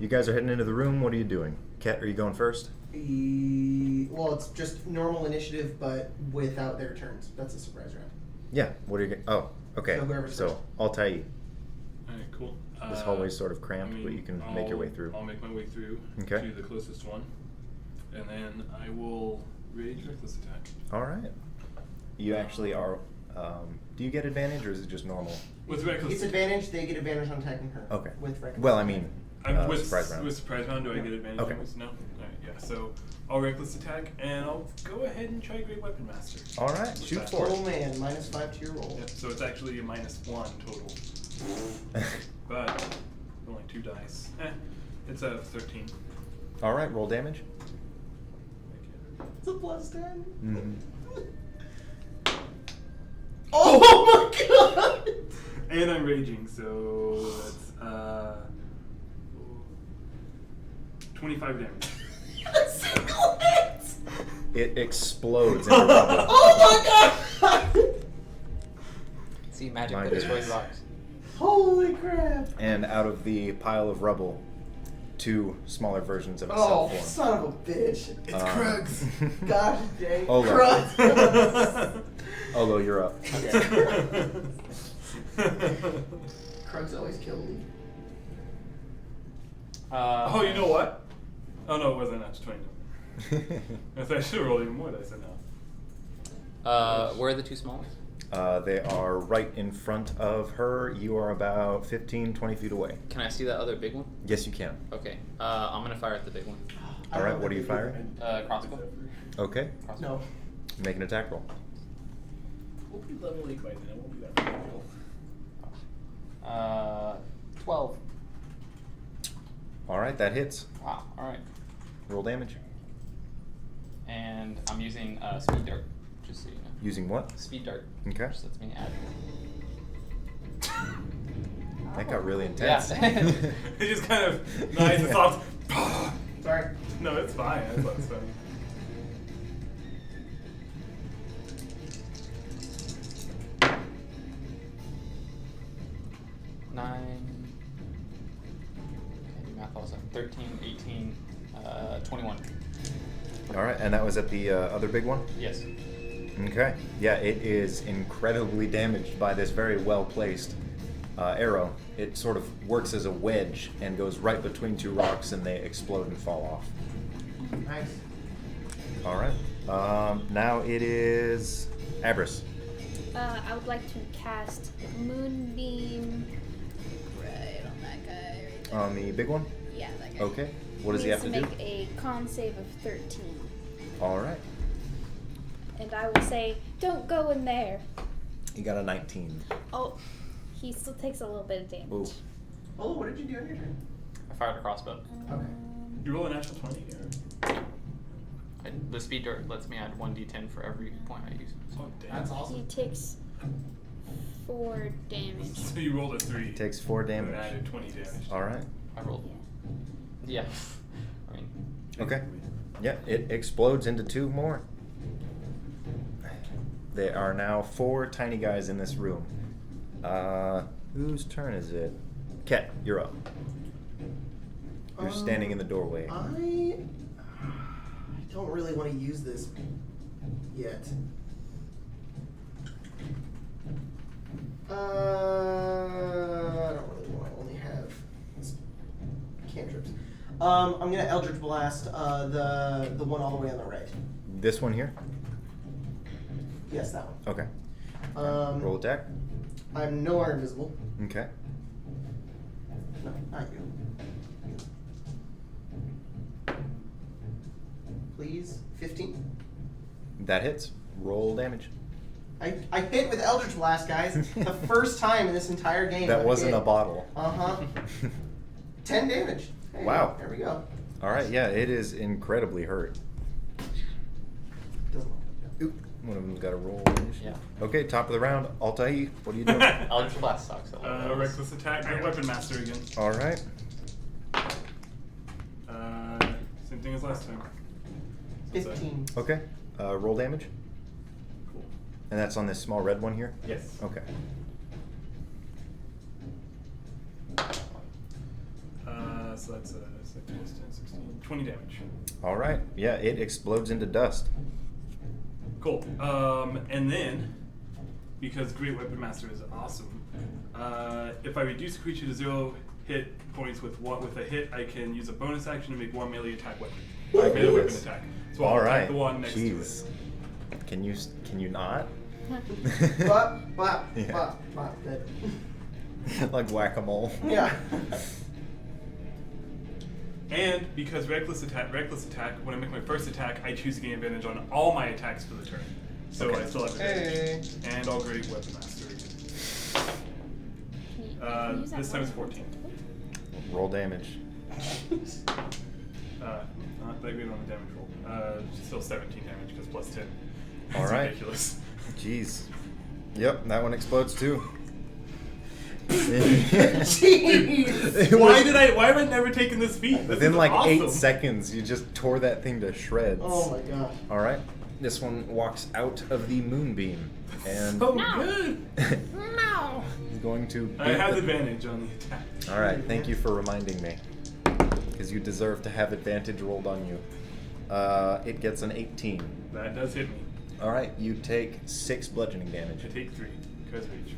You guys are heading into the room. What are you doing? Ket, are you going first? Well, it's just normal initiative, but without their turns. That's a surprise round. Yeah. What are you? Oh, okay. So whoever's So first. Altai. Alright, cool. This hallway's sort of cramped, but you can make your way through. I'll make my way through Okay. to the closest one. And then I will rage reckless attack. All right. You actually are. Do you get advantage, or is it just normal? With reckless It's advantage. They get advantage on attacking her. Okay. With reckless. Well, I mean, with surprise round. With surprise round, do I get advantage Okay. on this? No? Alright, yeah. So I'll reckless attack, and I'll go ahead and try Great Weapon Master. All right. What's Shoot that? for Oh it. man, -5 to your roll. Yep, so it's actually a -1 total. But only 2 dice. It's a 13. All right. Roll damage. It's a +10. Mm-hmm. Oh my god! And I'm raging, so that's 25 damage. A single hit! It explodes into rubble. Oh my god! See, magic My that destroys goodness. rocks. Holy crap! And out of the pile of rubble, 2 smaller versions of Oh, itself form. son of a bitch. It's Krugs. Gosh dang. Olo. Krugs. Olo, you're up. Okay. Krugs always kill me. Oh, you know what? Oh no, it wasn't actually 20. I thought I should have rolled even more dice now. Where are the 2 small ones? They are right in front of her. You are about 15, 20 feet away. Can I see that other big one? Yes, you can. Okay. I'm gonna fire at the big one. All right, what are you firing? Crossbow. Okay. Crossbow. No. Make an attack roll. We'll be level 8 by then. It won't be that difficult. 12. All right, that hits. Wow. All right. Roll damage. And I'm using speed dart, just so you know. Using what? Speed dart. Okay. Just lets me add. That got really intense. Yeah. It just kind of nice and soft. Sorry. No, it's fine. That's what's funny. Nine. Okay, math also. 13, 18, 21. All right, and that was at the other big one? Yes. Okay. Yeah, it is incredibly damaged by this very well-placed arrow. It sort of works as a wedge and goes right between 2 rocks, and they explode and fall off. Nice. All right. Now it is Abras. I would like to cast Moonbeam right on that guy. Right there. On the big one? Yeah, that guy. Okay. What does he have to do? Make a con save of 13. All right. and I will say, "Don't go in there." You got a 19. Oh, he still takes a little bit of damage. Ooh. Oh, what did you do on your turn? I fired a crossbow. Okay. You roll a natural 20 or? The speed dart lets me add 1d10 for every point I use. Oh, damn. That's He awesome. takes 4 damage. So you rolled a 3. Takes 4 And damage. added 20 damage. Alright. I rolled. Yeah. I mean, Okay. Yeah, it explodes into 2 more. There are now 4 tiny guys in this room. Whose turn is it? Ket, you're up. You're standing in the doorway. I don't really want to use this yet. I don't really want to only have cantrips. I'm gonna Eldritch Blast the one all the way on the right. This one here? Yes, that one. Okay. Roll attack. I'm nowhere invisible. Okay. No, not you. Please, 15. That hits. Roll damage. I hit with Eldritch Blast, guys. The first time in this entire game. That I've wasn't hit. a bottle. 10 damage. There you Wow. go. There we go. Alright, yeah, it is incredibly hurt. Doesn't Oop. One of them's got to roll. Yeah. Okay, top of the round. Altai, what are you doing? Eldritch Blast sucks. Reckless attack. Great weapon master again. Alright. Same thing as last time. 15. Okay. Roll damage. Cool. And that's on this small red one here? Yes. Okay. So that's 6 plus 10, 16, 20 damage. Alright. Yeah, it explodes into dust. Cool. And then, because Great Weapon Master is awesome, if I reduce a creature to 0 hit points with a hit, I can use a bonus action to make 1 melee attack weapon. Melee weapon attack. So I'll attack Alright. the one next Jeez. to it. Can you not? Bop, bop, Yeah. bop, bop. Dead. Like whack-a-mole. Yeah. And because reckless attack, when I make my first attack, I choose to gain advantage on all my attacks for the turn. So Okay. I still have advantage. And I'll Great Weapon Master again. This time it's 14. Roll damage. Not that good on the damage roll. Still 17 damage because plus 10. That's Alright. ridiculous. Jeez. Yep, that one explodes too. Jeez. Why have I never taken this feat? This Within is like awesome. 8 seconds, you just tore that thing to shreds. Oh my gosh. Alright. This one walks out of the moonbeam. And So No. good. No. he's going to. I have advantage on the attack. Alright, thank you for reminding me. Because you deserve to have advantage rolled on you. It gets an 18. That does hit me. Alright, you take 6 bludgeoning damage. I take 3 because reach.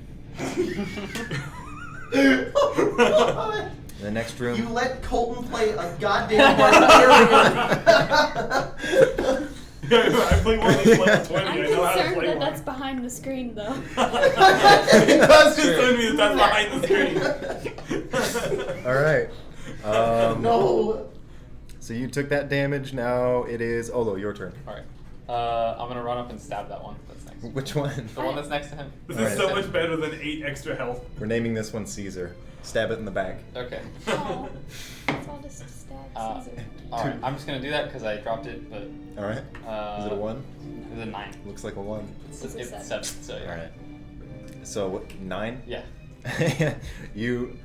The next room. You let Colton play a goddamn barbarian. I play one of these level 20. I'm I know how to concerned play that one. that's behind the screen, though. It does concern me that that's behind the screen. Alright. No. So you took that damage, now it is Olo, your turn. Alright. I'm gonna run up and stab that one that's next. Which one? The one that's next to him. This Alright. is so much better than 8 extra health. We're naming this one Caesar. Stab it in the back. Okay. Oh, it's all just stab Caesar. Alright, I'm just gonna do that because I dropped it, but Alright. Is it a 1? it's a 9. Looks like a 1. It's, It's a it's 7, so yeah. Alright. So, what, 9? Yeah. You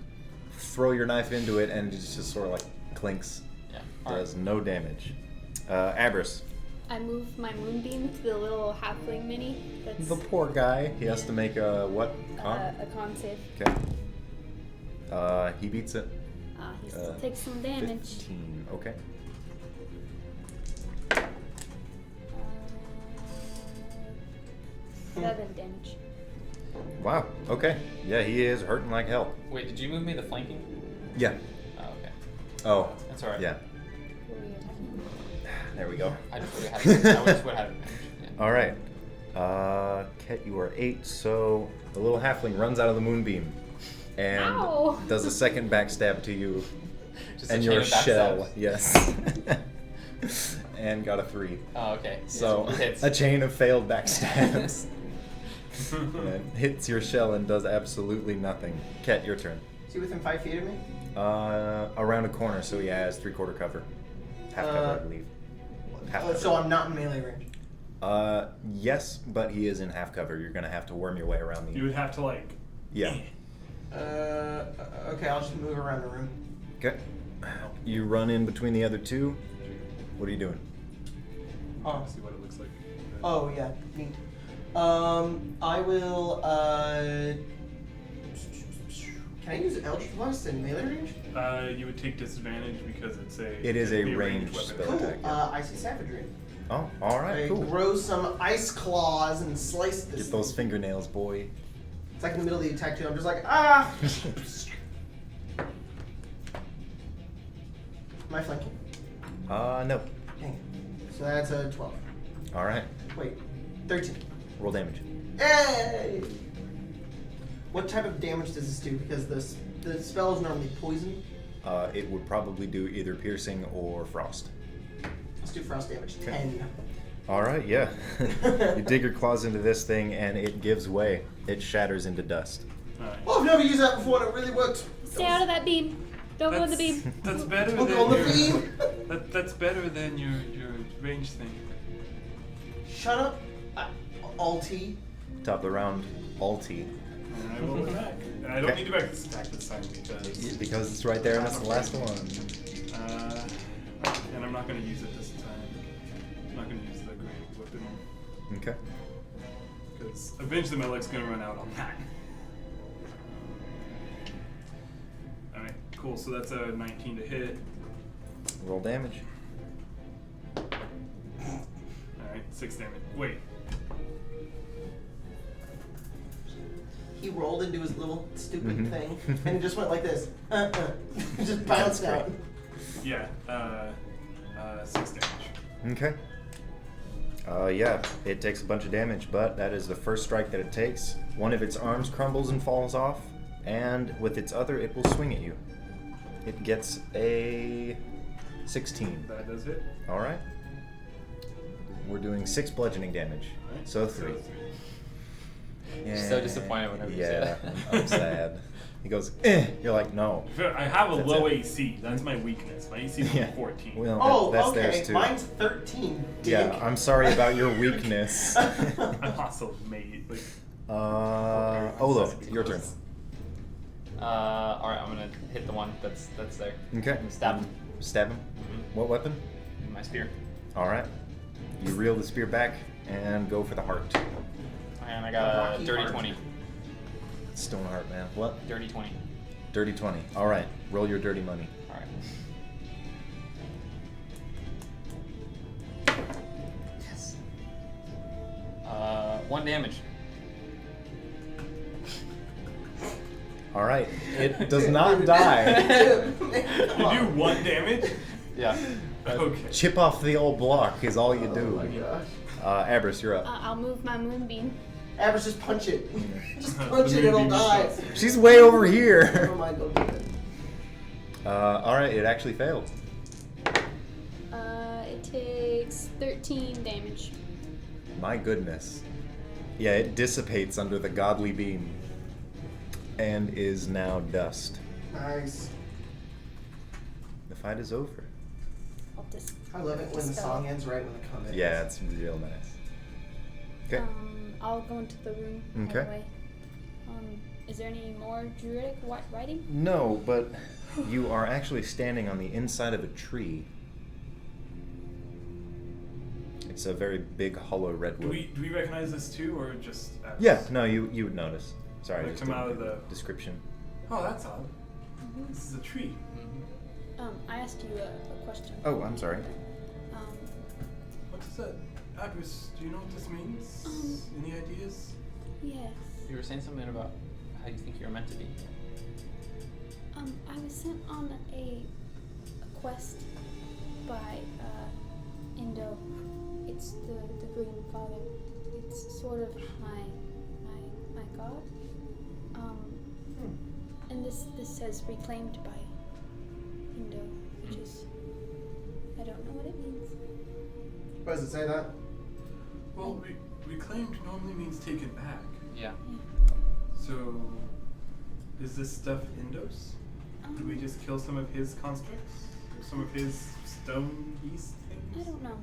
throw your knife into it and it just sort of like clinks. Yeah. Does no damage. Abris. I move my moonbeam to the little halfling mini. That's The poor guy. He has to make a what? Con? a con save. Okay. He beats it. He still takes some damage. 15. Okay. 7 damage. Wow. Okay. Yeah, he is hurting like hell. Wait, did you move me the flanking? Yeah. Oh, okay. Oh. That's alright. Yeah. Who are you attacking? There we go. I just would have had advantage. Yeah. All right. Ket, you are 8. So the little halfling runs out of the moonbeam and Ow. does a second backstab to you Just a and chain your of backstabs. shell. Yes. and got a 3. Oh, okay. So It hits. a chain of failed backstabs. And hits your shell and does absolutely nothing. Ket, your turn. Is he within 5 feet of me? Around a corner, so he has 3/4 cover. Half cover, I believe. Half cover. So I'm not in melee range. Yes, but he is in half cover. You're gonna have to worm your way around the. You would have to like. Yeah. Okay, I'll just move around the room. Okay. You run in between the other two. What are you doing? Oh, See what it looks like. oh yeah, neat. I will. Can I use Eldritch Blast in melee range? You would take disadvantage because it's a. It is a it'd be ranged weapon. spell. Cool. attack, yeah. Icy Savagery. Oh, all right, I cool. grow some ice claws and slice this. Get those fingernails, boy. It's like in the middle of the attack too. I'm just like, ah! Am I flanking? No. Dang it. So that's a 12. All right. Wait, 13. Roll damage. Hey! What type of damage does this do? Because the spell is normally poison. It would probably do either piercing or frost. Let's do frost damage. 10. All right, yeah. You dig your claws into this thing, and it gives way. It shatters into dust. Alright. Oh, I've never used that before and it really worked. Stay out of that beam. Don't go in the beam. That's better Don't than go on the your. beam. That's better than your range thing. Shut up, Alti. Top of the round, Alti. And I will attack. And I don't Okay. need to attack this time because. Because it's right there and it's the last one. And I'm not going to use it this time. I'm not going to use the great weapon Okay. because eventually my leg's going to run out on that. Alright, cool. So that's a 19 to hit. Roll damage. Alright, 6 damage. Wait. He rolled into his little stupid Mhm. thing and just went like this. Just bounced That's out. Yeah, 6 damage. Okay. Yeah, it takes a bunch of damage, but that is the first strike that it takes. One of its arms crumbles and falls off, and with its other, it will swing at you. It gets a 16. That does hit. All right. We're doing 6 bludgeoning damage. Alright, So 3. You're so disappointed whenever you say Yeah, that. I'm sad. He goes, eh. You're like, no. I have a That's low it. AC. That's my weakness. My AC is Yeah. 14. Well, Oh, that's okay. theirs too. Mine's 13. Dick. Yeah, I'm sorry about your weakness. I'm also made. Like, Olo, your turn. Alright, I'm gonna hit the one that's there. Okay. I'm gonna stab him. Stab him. Mhm. What weapon? With my spear. All right. You reel the spear back and go for the heart. And I got a Rocky dirty heart. 20. Stone heart, man. What? Dirty 20. Dirty 20. All right. Roll your dirty money. Alright. Yes. 1 damage. All right. It does not die. you do 1 damage? Yeah. Okay. Chip off the old block is all you do. Oh my gosh. Abris, you're up. I'll move my moonbeam. Average, just punch it. Just The punch it, it'll moonbeam die. stuff. She's way over Never here. mind, don't do it. All right. It actually failed. It takes 13 damage. My goodness. Yeah, it dissipates under the godly beam and is now dust. Nice. The fight is over. I'll just. I love it when the song ends right when the comment Yeah, ends. it's real nice. Okay. I'll go into the room. Okay. Anyway. Is there any more druidic writing? No, but you are actually standing on the inside of a tree. It's a very big hollow redwood. Do we recognize this too, or just? Yeah, no, you would notice. Sorry, I Like just come out didn't of give the- a description. Oh, that's odd. This is a tree. I asked you a question. Oh, I'm sorry. What does that address? Do you know what this means? Any ideas? Yes. You were saying something about how you think you're meant to be. I was sent on a quest by Indo. It's the Green Father. It's sort of my god. And this says reclaimed by Indo, which is I don't know what it means. Why does it say that? Well, reclaimed normally means taken back. Yeah. So, is this stuff Indo's? Did we just kill some of his constructs? Some of his stone beast things? I don't know.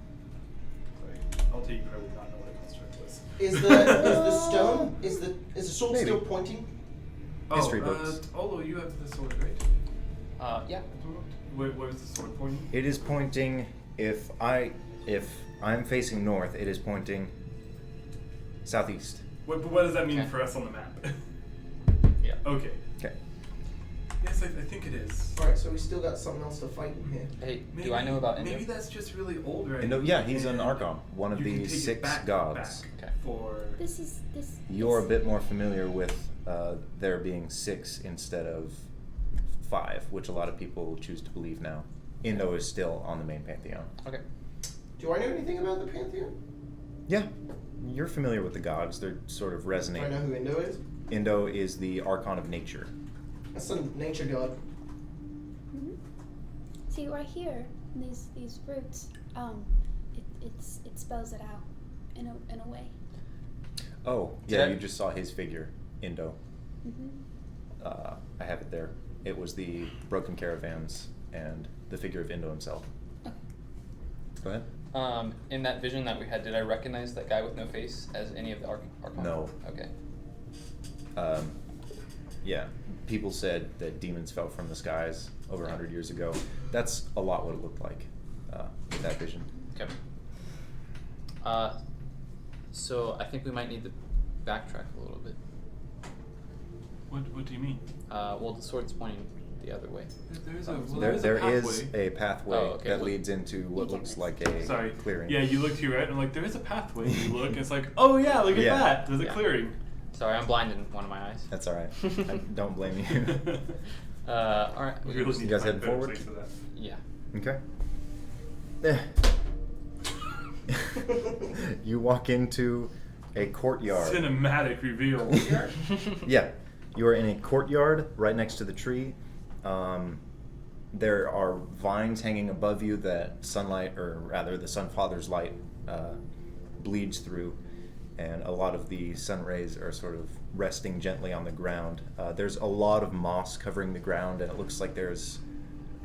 Sorry, I'll take credit with not know what a construct was. Is the stone is the sword Maybe. still pointing? History books. Olo, you have the sword, right? Yeah. Where is the sword pointing? It is pointing. If I'm facing north, it is pointing southeast. What does that mean Okay. for us on the map? Yeah. Okay. Okay. Yes, I think it is. Alright, so we still got something else to fight in here. Hey, do I know about Indo? Maybe that's just really old, right? Indo, yeah, he's an And Archon, one of you can the take it 6 back gods. Okay. For This. You're a it's- bit more familiar with there being 6 instead of 5, which a lot of people choose to believe now. Indo is still on the main pantheon. Okay. Do I know anything about the Pantheon? Yeah, you're familiar with the gods. They're sort of Do I resonate. know who Indo is? Indo is the Archon of nature. That's some nature god. Mhm. See right here, these roots, it spells it out in a way. Oh, Did yeah, I- you just saw his figure, Indo. Mm-hmm. I have it there. It was the broken caravans and the figure of Indo himself. Okay. Go ahead. In that vision that we had, did I recognize that guy with no face as any of the Archon? No. Okay. Yeah, people said that demons fell from the skies over 100 years ago. That's a lot what it looked like with that vision. Okay. So I think we might need to backtrack a little bit. what do you mean? Well, the sword's pointing the other way. There is a pathway Oh, okay. that leads into what You looks can- like a Sorry. clearing. Yeah, you look to your right, and I'm like, there is a pathway. You look, and it's like, oh yeah, look at Yeah. that. There's a Yeah. clearing. Sorry, I'm blind in one of my eyes. That's all right. I don't blame you. All right. We really need You to guys find heading better forward? place for that. Yeah. Okay. You walk into a courtyard. Cinematic reveal. Yeah, you are in a courtyard right next to the tree. There are vines hanging above you that sunlight, or rather the Sunfather's light, bleeds through, and a lot of the sun rays are sort of resting gently on the ground. There's a lot of moss covering the ground, and it looks like there's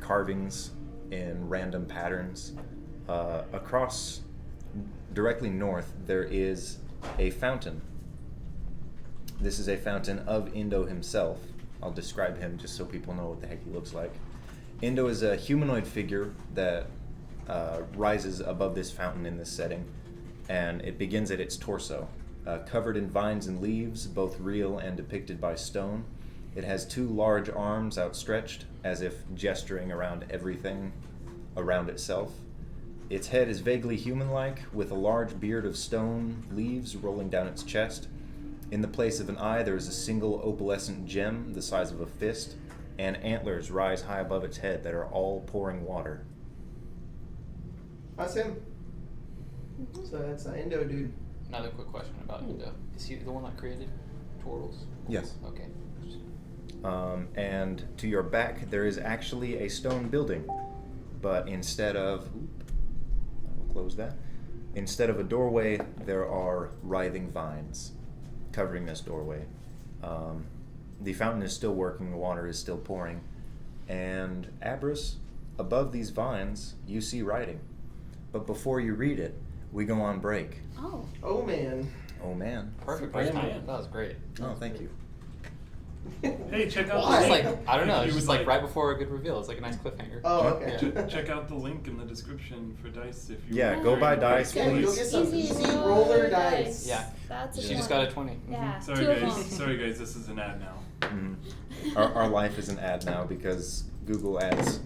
carvings in random patterns. Across, directly north, there is a fountain. This is a fountain of Indo himself. I'll describe him just so people know what the heck he looks like. Indo is a humanoid figure that rises above this fountain in this setting, and it begins at its torso. Covered in vines and leaves, both real and depicted by stone. It has 2 large arms outstretched, as if gesturing around everything around itself. Its head is vaguely human-like, with a large beard of stone leaves rolling down its chest. In the place of an eye, there is a single opalescent gem the size of a fist, and antlers rise high above its head that are all pouring water. That's him. So that's an Indo dude. Another quick question about Indo. Is he the one that created turtles? Yes. Okay. And to your back, there is actually a stone building, but instead of... I will close that. Instead of a doorway, there are writhing vines covering this doorway. The fountain is still working, the water is still pouring, and Abris, above these vines, you see writing. But before you read it, we go on break. Oh. Oh man. Oh man. Perfect. Oh, First time. man. That was great. Oh, thank you. Hey, check out Why? It's the like link. I don't know. If It's you just would like right before a good reveal. It's like a nice cliffhanger. Oh, okay. Check out the link in the description for dice if you. Yeah, want. go buy dice, Yeah, go please. get some easy roller dice. Yeah. That's a She good just one. got a 20. Yeah. Sorry 2 of guys. them. Sorry guys. This is an ad now. Our life is an ad now because Google Ads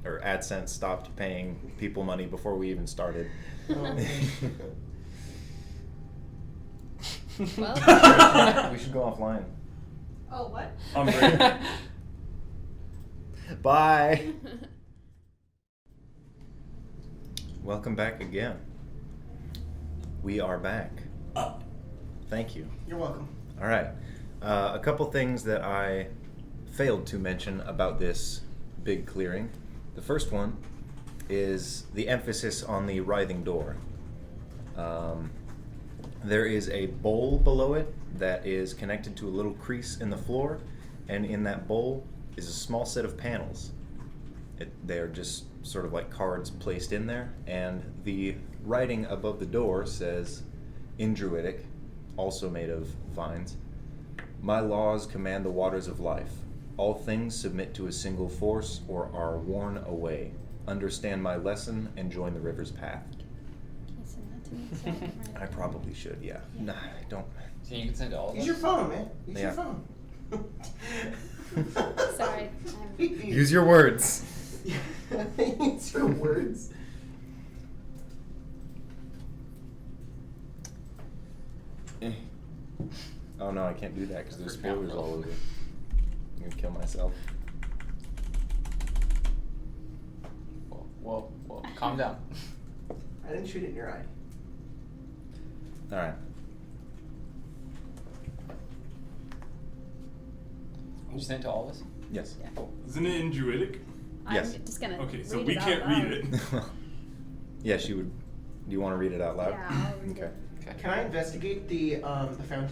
or AdSense stopped paying people money before we even started. Oh. Well. We should go offline. Oh, what? On break. Bye. Welcome back again. We are back. Thank you. You're welcome. All right. A couple things that I failed to mention about this big clearing. The first one is the emphasis on the writhing door. There is a bowl below it that is connected to a little crease in the floor, and in that bowl is a small set of panels. They are just sort of like cards placed in there, and the writing above the door says, in Druidic, also made of vines, "My laws command the waters of life. All things submit to a single force or are worn away. Understand my lesson and join the river's path." Can you send that to me so I can write I it? probably should, yeah. Nah, I don't. So you can send to all of Use us? your phone, man. Use Yeah. your phone. Sorry, Use your words. Use your words. Oh no, I can't do that because there's For example. spoilers all over. I'm gonna kill myself. Whoa, calm down. I didn't shoot it in your eye. Alright. You sent to all of us? Yes. Yeah. Isn't it in Druidic? Yes. I'm just gonna Okay, so read we it out can't loud. read it. Yes, you would. Do you want to read it out loud? Yeah, I'll read Okay. it. Okay. Can I investigate the fountain?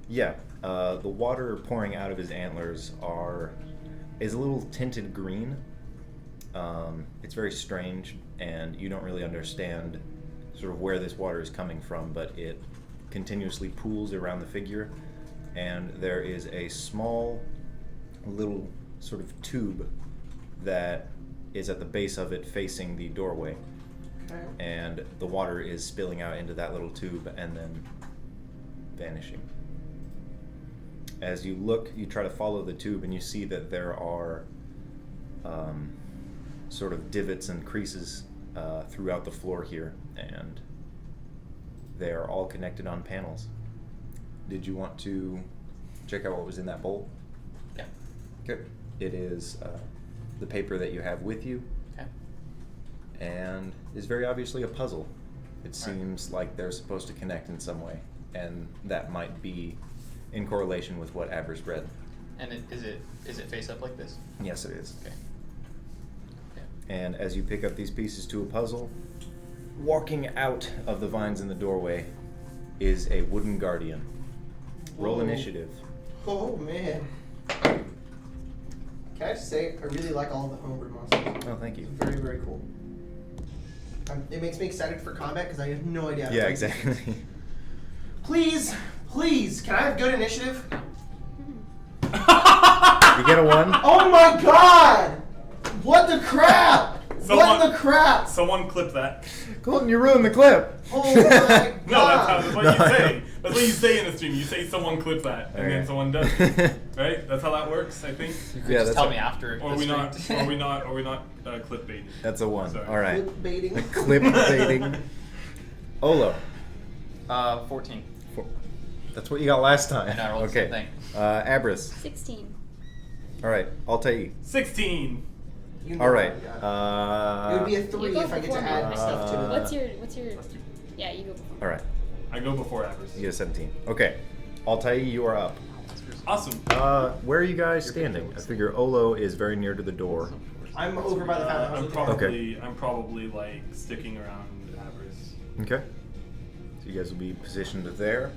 Yeah. The water pouring out of his antlers is a little tinted green. It's very strange, and you don't really understand sort of where this water is coming from, but it continuously pools around the figure, and there is a small little sort of tube that is at the base of it facing the doorway, Okay. and the water is spilling out into that little tube and then vanishing. As you look, you try to follow the tube, and you see that there are sort of divots and creases throughout the floor here, and they are all connected on panels. Did you want to check out what was in that bowl? Yeah. Okay. It is the paper that you have with you, Okay. and is very obviously a puzzle. It Right. seems like they're supposed to connect in some way, and that might be in correlation with what Avers read. And is it face up like this? Yes, it is. Okay. And as you pick up these pieces to a puzzle, walking out of the vines in the doorway is a wooden guardian. Roll Whoa. initiative. Oh man. Can I just say I really like all the homebrew monsters. Oh, thank you. It's very, very cool. It makes me excited for combat because I have no idea. how to Yeah, play. exactly. Please, can I have good initiative? You get a 1. Oh my god! What the crap? Someone- What the crap? Someone clip that. Colton, you ruined the clip. Oh my god! No, that's what No, you say. I know. That's what you say in the stream. You say someone clip that, and Okay. then someone does it. Right? That's how that works, I think. You could Yeah, just that's tell right. me after. Or the we not? stream. Or we not clip baiting? That's a 1. Sorry. All right. Clip baiting. Clip baiting. Olo. 14. That's what you got last time. And I rolled the okay. same thing. Abris. 16. All right. Altair. 16. You know All right. I got it. It would be a 3 You go if I get to before me. add stuff to it. What's your? Yeah, you go before. All right. I go before Avers. You get a 17. Okay. Altair, you are up. Awesome. Where are you guys standing? I figure Olo is very near to the door. I'm over by the fountain. I'm probably like sticking around Avers. Okay. So you guys will be positioned there,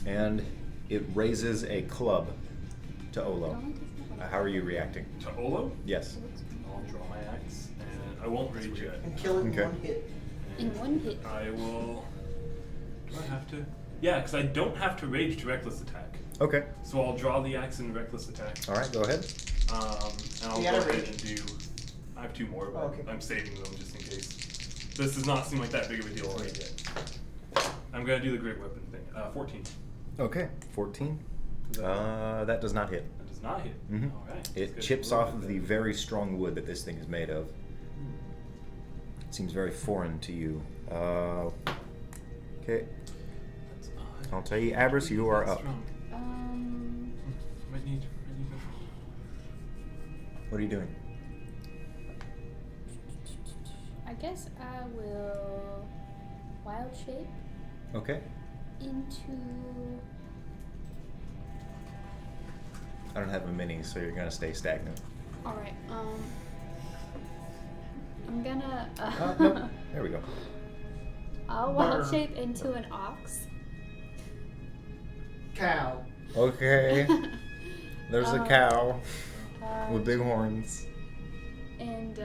and it raises a club to Olo. How are you reacting? To Olo, Yes. I'll draw my axe, and I won't rage yet. And kill it in Okay. one hit. In one hit. I will. Do I have to? Yeah, because I don't have to rage to reckless attack. Okay. So I'll draw the axe in reckless attack. All right. Go ahead. And I'll You go gotta ahead rage. and do. I have 2 more, but Oh, okay. I'm saving them just in case. This does not seem like that big of a deal right yet. I'm gonna do the great weapon thing. 14. Okay. 14. That does not hit. That does not hit. Mhm. All right. It Let's chips go off for of it the then. very strong wood that this thing is made of. Seems very foreign to you. Okay. That's I'll tell you, Abris, you are up. Strong. Might need What are you doing? I guess I will wild shape Okay. into. I don't have a mini, so you're gonna stay stagnant. All right. I'm gonna. Nope. There we go. I'll wild shape into an ox. Cow. Okay. There's a cow with big horns. And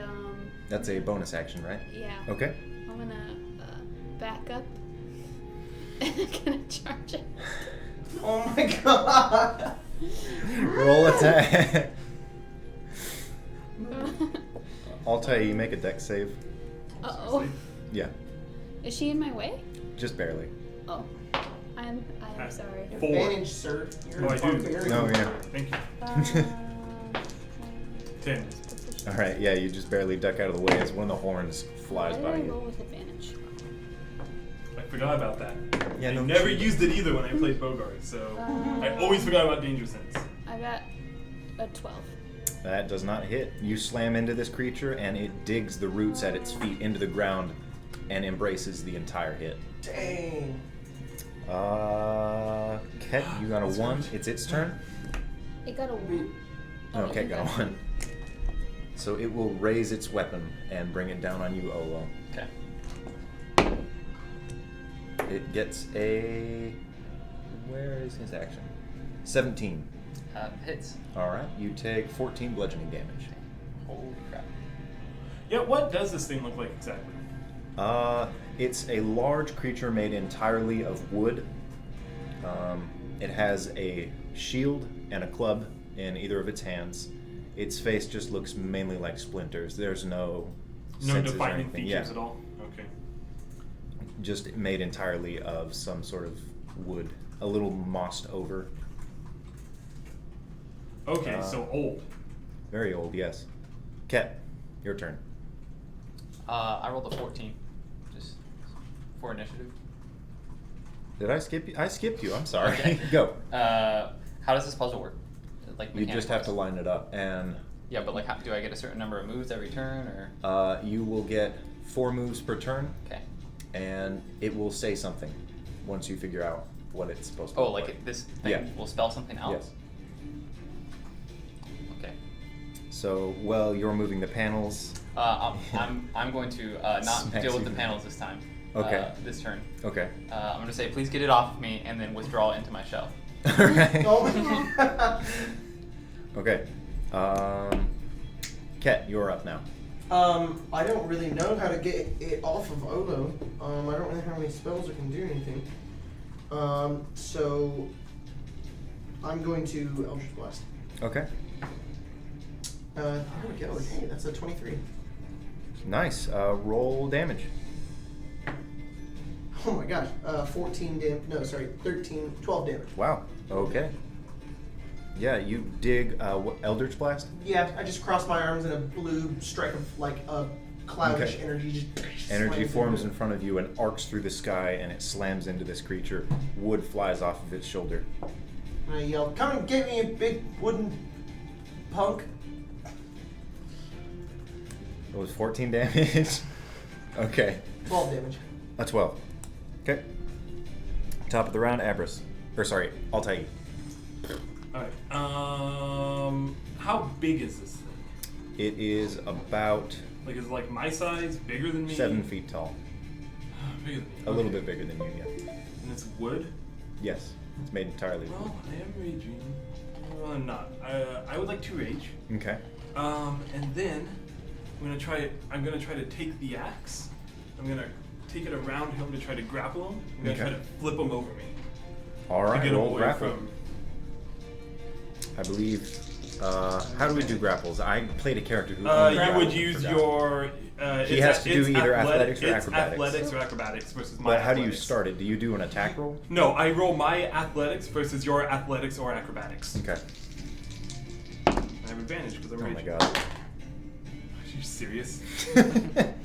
That's a bonus action, right? yeah. Okay. I'm gonna back up and I'm gonna charge it. Oh my god. Roll attack. Altai, you make a dex save. Uh-oh. Yeah, Is she in my way? just barely. Oh. I am sorry. Four. Advantage, sir. You're Oh, a I do. barbarian. No, yeah. Thank you. 10. All right, yeah, you just barely duck out of the way as one of the horns flies Why by did I roll you. with advantage? I forgot about that. Yeah, I no never shit. used it either when I played Bogart, so I always forgot about Danger Sense. I got a 12. That does not hit. You slam into this creature, and it digs the roots at its feet into the ground and embraces the entire hit. Dang. Ket, you got a 1. It's its turn. It got a 1. No, Ket got a 1. So it will raise its weapon and bring it down on you, Olo. Okay. It gets a... Where is his action? 17. Hits. Alright, you take 14 bludgeoning damage. Holy crap. Yeah, what does this thing look like exactly? It's a large creature made entirely of wood. It has a shield and a club in either of its hands. Its face just looks mainly like splinters. There's no No senses or defining anything. features Yeah. at all? Okay. Just made entirely of some sort of wood. A little mossed over. Okay, so old. Very old, yes. Ket, your turn. I rolled a 14. Just for initiative. Did I skip you? I skipped you. I'm sorry. Okay. Go. How does this puzzle work? Like You just have to mechanic-wise? line it up, and Yeah, but like, how, do I get a certain number of moves every turn, or? you will get 4 moves per turn, Okay. and it will say something once you figure out what it's supposed to Oh, look like like. this thing Yeah. will spell something else? Yes. Okay. So, while you're moving the panels. I'm going to not Smacks deal with you. the panels this time. Okay. This turn. Okay. I'm going to say, please get it off of me, and then withdraw it into my shell. Alright. Oh my god. Okay. Ket, you're up now. I don't really know how to get it off of Olo. I don't really have any spells that can do anything. So I'm going to Eldritch Blast. Okay. There we go. Hey, that's a 23. Nice. Roll damage. Oh my gosh. 14 damage. No, sorry, 12 damage. Wow. Okay. Yeah, you dig what, Eldritch Blast? Yeah, I just cross my arms and a blue strike of like a cloudish Okay. energy just Energy slams forms into in front of you and arcs through the sky, and it slams into this creature. Wood flies off of its shoulder. And I yell, "Come and get me, a big wooden punk!" It was 14 damage. Okay. 12 damage. A 12. Okay. Top of the round, Abris. Or sorry, Altai. Alright. How big is this thing? It is about Like, is it like my size? Bigger than me? 7 feet tall. Bigger than me. A little Okay. bit bigger than you, yeah. And it's wood? Yes. It's made entirely of wood. Well, I am raging. Well, I'm not. I would like to rage. Okay. And then I'm gonna try to take the axe. I'm gonna take it around him to try to grapple him. I'm gonna Okay. try to flip him over me. Alright, to get him roll away grapple. from. I believe. How do we do grapples? I played a character who. You only would grappled, use forgot. your. He has to do it's either athletics or it's acrobatics. athletics or acrobatics versus my. But how do you athletics. start it? Do you do an attack roll? No, I roll my athletics versus your athletics or acrobatics. Okay. I have advantage because I'm Oh my raging. god. Are you serious?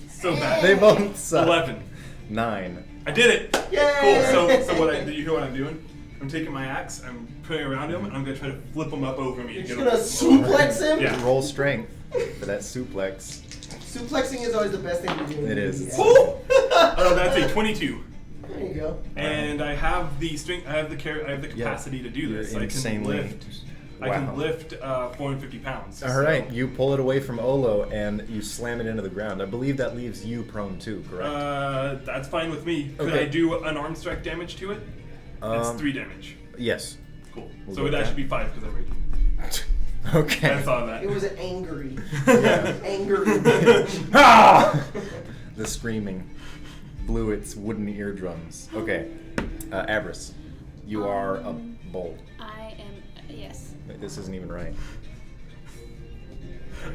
So bad. They both suck. 11. 9. I did it. Yay! Cool. So what? Do you hear what I'm doing? I'm taking my axe. I'm putting it around him, and I'm gonna try to flip him up over me. You're and just get gonna him suplex him? Yeah. Roll strength for that suplex. Suplexing is always the best thing to do. It is. Yeah. Woo! Oh, that's a 22. There you go. And I have the strength. I have the capacity to do You're this. I can insanely lift I Wow. can lift 450 pounds. All right, you pull it away from Olo and you slam it into the ground. I believe that leaves you prone too, correct? That's fine with me. Could Okay. I do an arm strike damage to it? It's 3 damage. Yes. Cool. We'll So go with that that. should be 5 because I'm raging. Okay. I saw that. It was angry. Yeah. Angry. Ah! The screaming blew its wooden eardrums. Okay. Avarice, you are a bold. I am. Yes. Wait, this isn't even right.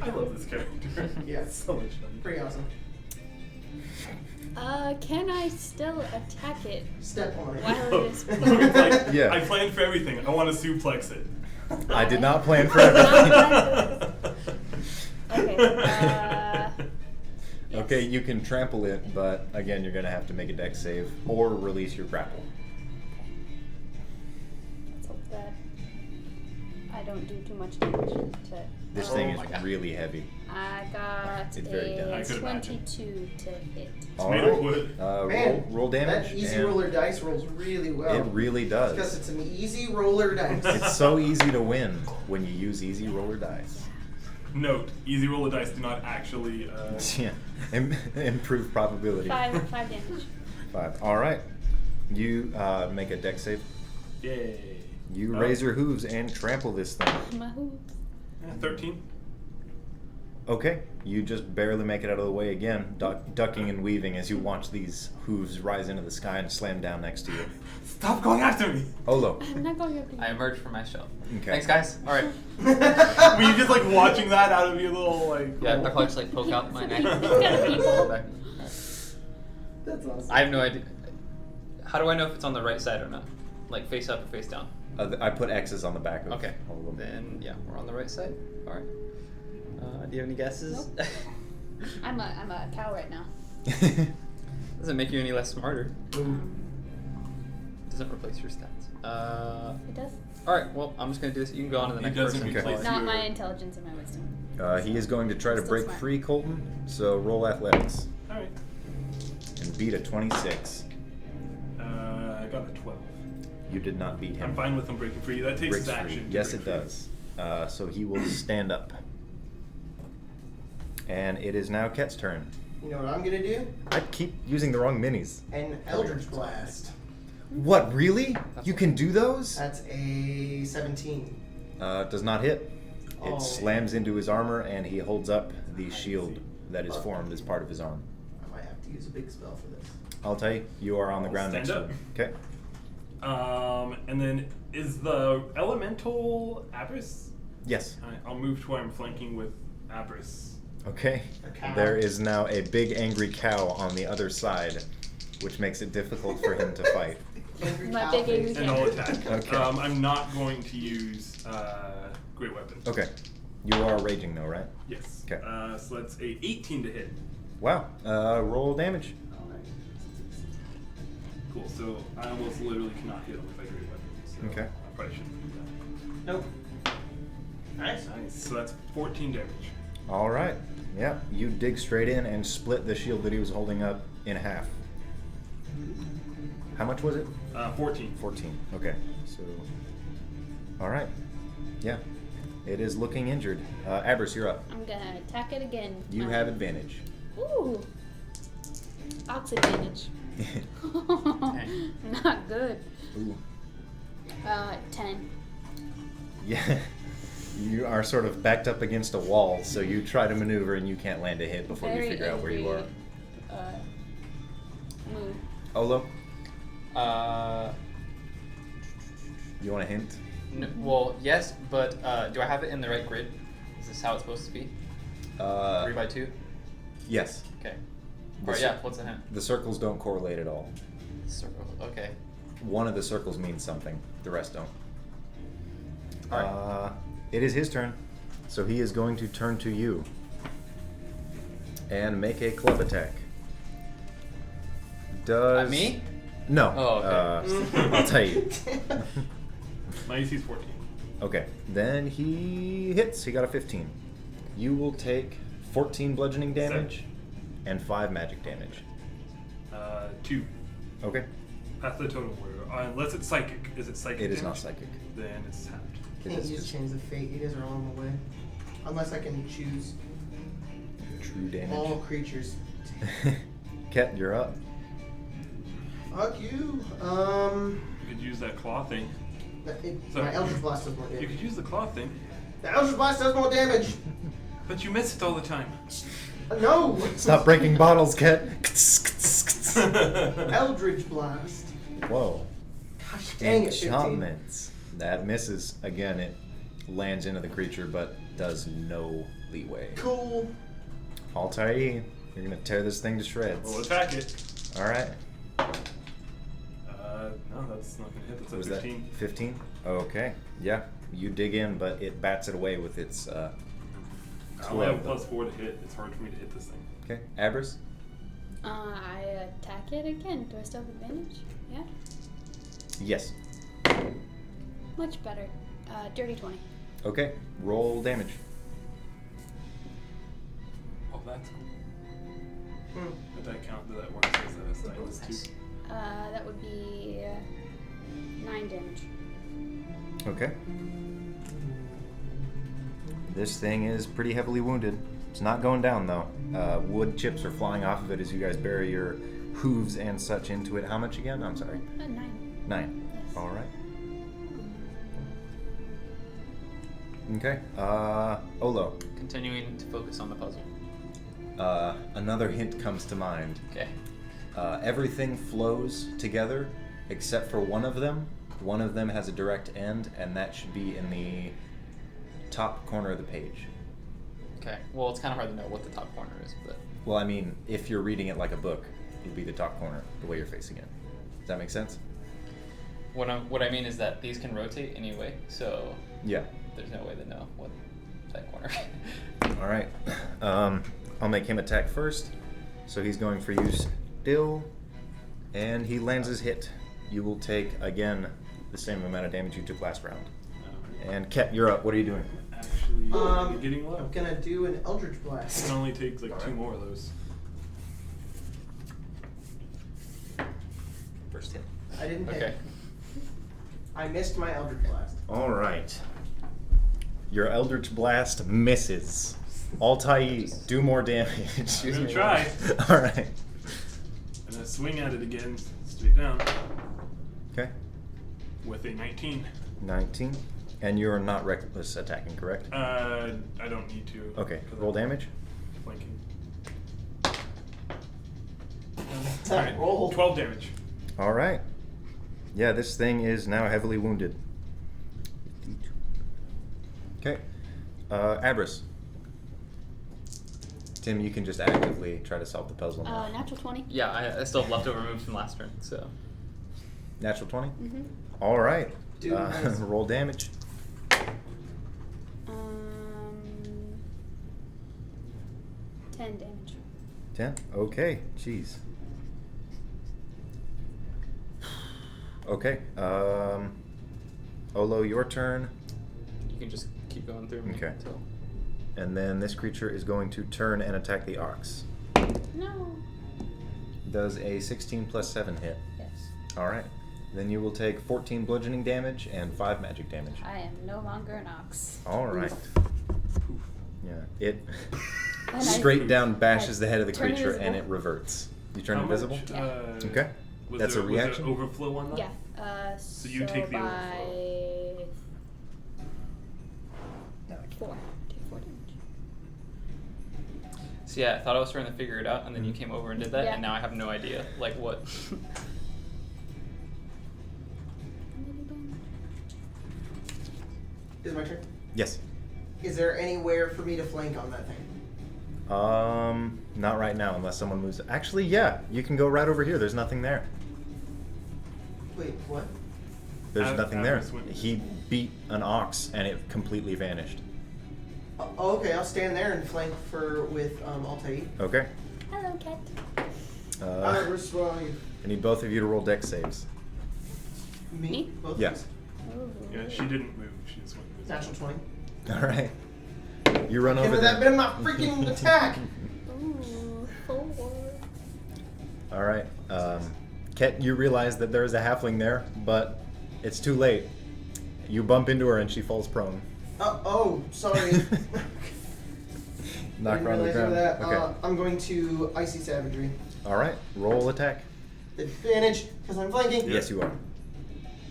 I love this character. Yeah. So much fun. Pretty awesome. Can I still attack it Step on it. while it is? Like, Yeah. I planned for everything. I want to suplex it. I did not plan for everything. Okay. Yes. Okay, you can trample it, but again, you're gonna have to make a dex save or release your grapple. Let's hope that I don't do too much damage to. This Oh thing my is God. really heavy. I got It's very dense. I a could imagine. 22 to hit. All made of right. wood. Man, roll damage. That easy and roller dice rolls really well. It really Because does. it's an easy roller dice. It's so easy to win when you use easy roller dice. Note: easy roll of dice do not actually. Yeah. Improve probability. 5 damage. 5. All right. You make a dex save. Yay. You Oh. raise your hooves and trample this thing. My hooves. 13. Okay, you just barely make it out of the way again, ducking and weaving as you watch these hooves rise into the sky and slam down next to you. Stop going after me! Olo. I'm not going up to you. I emerge from my shell. Okay. Thanks, guys. All right. Were you just like watching that out of your little like? Yeah, I probably just like poke out my neck. It's got people. Back. That's awesome. I have no idea. How do I know if it's on the right side or not? Like face up or face down? I put X's on the back of Okay. all of them. Then yeah, we're on the right side. All right. Do you have any guesses? Nope. I'm a cow right now. Doesn't make you any less smarter. Doesn't replace your stats. It does. All right. Well, I'm just gonna do this. You can go on to the It next doesn't person. replace Not you. my intelligence and my wisdom. He is going to try to Still break smart. free, Colton, so roll athletics All right. and beat a 26. I got a 12. You did not beat him. I'm fine with him breaking free. That takes Breaks his free. action. to Yes, break it free. does. So he will stand up. And it is now Ket's turn. You know what I'm gonna do? I keep using the wrong minis. An Eldritch Blast. What, really? You can do those? That's a 17. Does not hit. Oh. It slams into his armor and he holds up the shield that is formed as part of his arm. I might have to use a big spell for this. I'll tell you, you are on the I'll ground stand next up. to him. Okay. And then is the elemental Abris? Yes. I'll move to where I'm flanking with Abris. Okay. A cow. There is now a big angry cow on the other side, which makes it difficult for him to fight. Angry My cow big face. angry And I'll attack. Okay. I'm not going to use Great Weapon. Okay. You are raging though, right? Yes. Okay. So that's a 18 to hit. Wow. Roll damage. Alright. Cool. So I almost literally cannot hit him with a Great Weapon. So Okay. I probably shouldn't do Nope. Nice. that. Nice. So that's 14 damage. All right. Yeah. You dig straight in and split the shield that he was holding up in half. How much was it? 14. 14. Okay. So. All right. Yeah. It is looking injured. Abris, you're up. I'm gonna attack it again. You have advantage. Ooh. Ox advantage. Not good. Ooh. 10. Yeah. You are sort of backed up against a wall, so you try to maneuver and you can't land a hit before you Very figure out where you are. angry, Moon. Olo, Uh, you want a hint? well, yes, but do I have it in the right grid? Is this how it's supposed to be? 3 by 2. Yes. Okay. The Or cir- yeah, what's the hint? The circles don't correlate at all. Circle. Okay. One of the circles means something, the rest don't. Alright. It is his turn, so he is going to turn to you and make a club attack. Does Me? No. Oh, okay. I'll tell you. My AC is 14. Okay, then he hits. He got a 15. You will take 14 bludgeoning damage and 5 magic damage. 2. Okay. Pass the totem word. Unless it's psychic. Is it psychic? It is damage? not psychic. Then it's tapped. Can't It's use just Chains of Fate. You guys are all in the way. Unless I can choose true all damage. creatures. Ket, you're up. Fuck you. You could use that claw thing. Sorry. My Eldritch Blast does more You damage. could use the claw thing, The Eldritch Blast does more damage. but you miss it all the time. No. Stop breaking bottles, Ket. Eldritch Blast. Whoa. Gosh dang it. 15. Enchantments. That misses. Again, it lands into the creature, but does no leeway. Cool. Altair, you're gonna tear this thing to shreds. We'll attack it. Alright. No, that's not gonna hit. That's a Was 15. that 15? Okay. Yeah. You dig in, but it bats it away with its I only have club. +4 to hit. It's hard for me to hit this thing. Okay. Abras? I attack it again. Do I still have advantage? Yeah. Yes. Much better. Dirty 20. Okay. Roll damage. Oh, that's cool. Hmm. Did that count? Did that work? Says that as -2. That would be 9 damage. Okay. This thing is pretty heavily wounded. It's not going down though. Wood chips are flying off of it as you guys bury your hooves and such into it. How much again? I'm sorry. 9. 9. Yes. All right. Okay. Olo. Continuing to focus on the puzzle. Another hint comes to mind. Okay. Everything flows together except for one of them. One of them has a direct end, and that should be in the top corner of the page. Okay. Well, it's kind of hard to know what the top corner is, but Well, I mean, if you're reading it like a book, it'll be the top corner, the way you're facing it. Does that make sense? what I mean is that these can rotate anyway, so Yeah. there's no way to know what that corner. All right. I'll make him attack first. So he's going for you still, and he lands his hit. You will take, again, the same amount of damage you took last round. And Ket, you're up. What are you doing? Actually, you're getting low. I'm gonna do an Eldritch It Blast. can only take like All 2 right. more of those. First hit. I didn't hit. Okay. I missed my Eldritch Blast. All right. Your Eldritch Blast misses. Altair, do more damage. I'm gonna try. All right. I'm gonna swing at it again, straight down, Okay. with a 19. 19. And you're not reckless attacking, correct? I don't need to. Okay. 'cause Roll I'm damage. Flanking. Alright, roll. 12 damage. All right. Yeah, this thing is now heavily wounded. Okay. Abras. Tim, you can just actively try to solve the puzzle now. Natural 20. Yeah, I still have leftover moves from last turn, so Natural 20? Mm-hmm. All right. Dude, nice. Roll damage. 10 damage. 10? Okay. Jeez. Okay. Olo, your turn. you can just keep going through. Okay. Until... And then this creature is going to turn and attack the ox. No. Does a 16 plus 7 hit? Yes. Alright. Then you will take 14 bludgeoning damage and 5 magic damage. I am no longer an ox. Alright. Yeah. It And I- straight down bashes the head of the Turn creature and invisible. it reverts. You turn How invisible? much, Yeah. Okay. Was That's there, a was there reaction? overflow on that? Yeah. So you take the by No, I can't. 4. Take 4 damage. So yeah, I thought I was starting to figure it out, and then you came over and did that, Yeah. and now I have no idea, like what. Is it my turn? Yes. Is there anywhere for me to flank on that thing? Not right now unless someone moves. Actually, yeah, you can go right over here. There's nothing there. Wait, what? There's nothing there. Abras went- He beat an ox and it completely vanished. Oh, okay, I'll stand there and flank with Altair. Okay. Hello, cat. I respond. I need both of you to roll dex saves. Me? Both Yeah. of us? Oh. Yeah, she didn't move. She just went invisible. Natural 20. All right. You run Give over her there. that bit of my freaking attack! Ooh, 4. All right. Ket, you realize that there is a halfling there, but it's too late. You bump into her and she falls prone. Oh, sorry. Knock Didn't her on the realize ground. that. Okay. I'm going to Icy Savagery. All right. Roll attack. Advantage, because I'm flanking. Yes, you are.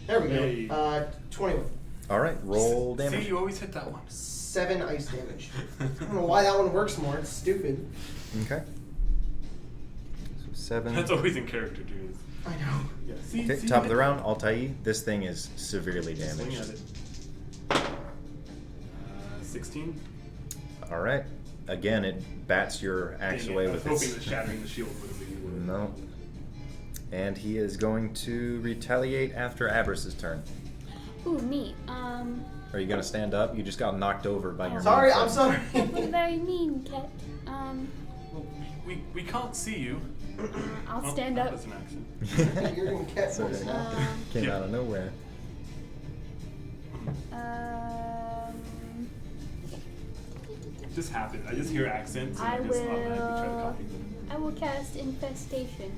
There we Hey. go. 21. All right. Roll See, damage. you always hit that one. 7 ice damage. I don't know why that one works more. It's stupid. Okay. So 7. That's always in character, dude. I know. Yeah. See, Okay, see, top of you the hit round, Altai. This thing is severely that. Swing damaged. at it. 16. All right. Again, it bats your axe Dang it, away I was with hoping its. that shattering the shield would have been worth it. No. And he is going to retaliate after Abris's turn. Ooh, me. Are you gonna stand up? You just got knocked over by your. Sorry, main I'm friend. sorry. You're very mean, Ket. Well, we can't see you. I'll Oh, stand that up. was an accent. You're gonna catch Sorry. voice now. Came Yeah. out of nowhere. It just happened. I just hear accents and I I just automatically try to will. copy them. I will cast infestation.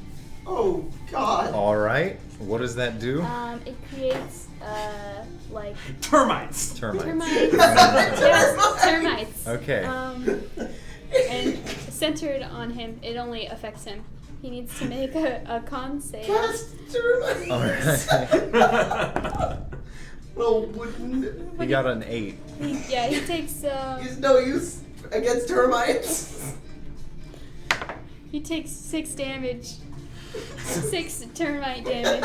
Oh, God. All right. What does that do? It creates like Termites! Termites. termites. Yes, termites. Okay. And centered on him, it only affects him. He needs to make a con save. Cast termites. All right. Well, wouldn't. He got an 8. He takes He's no use against termites. he takes 6 damage. 6 termite damage.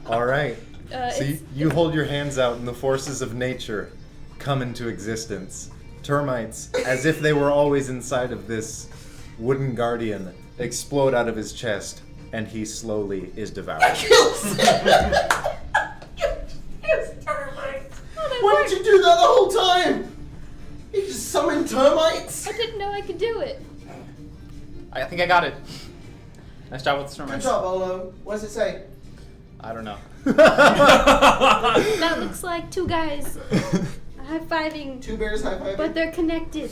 All right. See, It's- you hold your hands out, and the forces of nature come into existence. Termites, as if they were always inside of this wooden guardian, explode out of his chest, and he slowly is devoured. Kills termites. Oh, that Why worked. didn't you do that the whole time? You just summoned termites. I didn't know I could do it. I think I got it. Nice job with the Good termites. job, Olo. What does it say? I don't know. That looks like 2 guys high-fiving, 2 bears high fiving. but they're connected.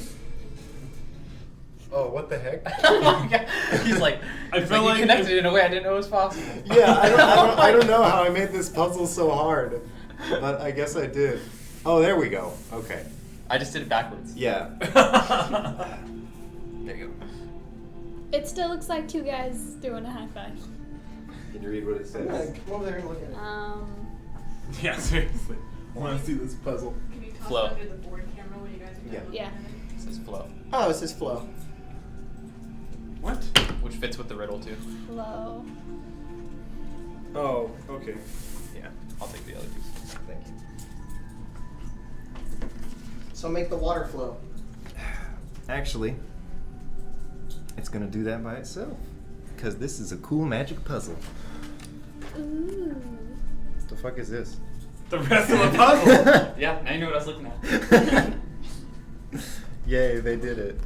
Oh, what the heck? Oh my God. He's like, I feel you like connected it in a way I didn't know was possible. Yeah, I don't know how I made this puzzle so hard, but I guess I did. Oh, there we go. Okay. I just did it backwards. Yeah. There you go. It still looks like 2 guys doing a high five. Can you read what it I'm gonna says? come over there and look at it. Yeah, seriously. I want to see this puzzle. Can you toss Flow. it under the board camera when you guys are done Yeah. looking Yeah. at it? It says flow, Oh, it says flow. What? which fits with the riddle too. Flow. Oh, okay. Yeah, I'll take the other piece. Thank you. So make the water flow. Actually, it's gonna do that by itself, because this is a cool magic puzzle. Ooh. What the fuck is this? The rest of the puzzle! Yeah, now you know what I was looking at. Yay, they did it.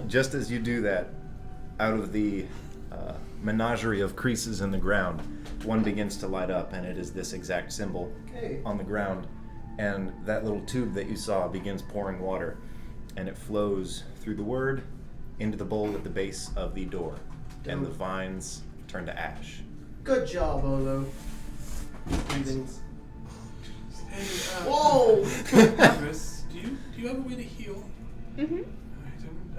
Just as you do that, out of the menagerie of creases in the ground, one begins to light up, and it is this exact symbol Okay. on the ground. And that little tube that you saw begins pouring water, and it flows through the word into the bowl at the base of the door, and the vines turn to ash. Good job, Olo. Heathens. Hey, Whoa! Chris, do you have a way to heal? Mm-hmm. Alright,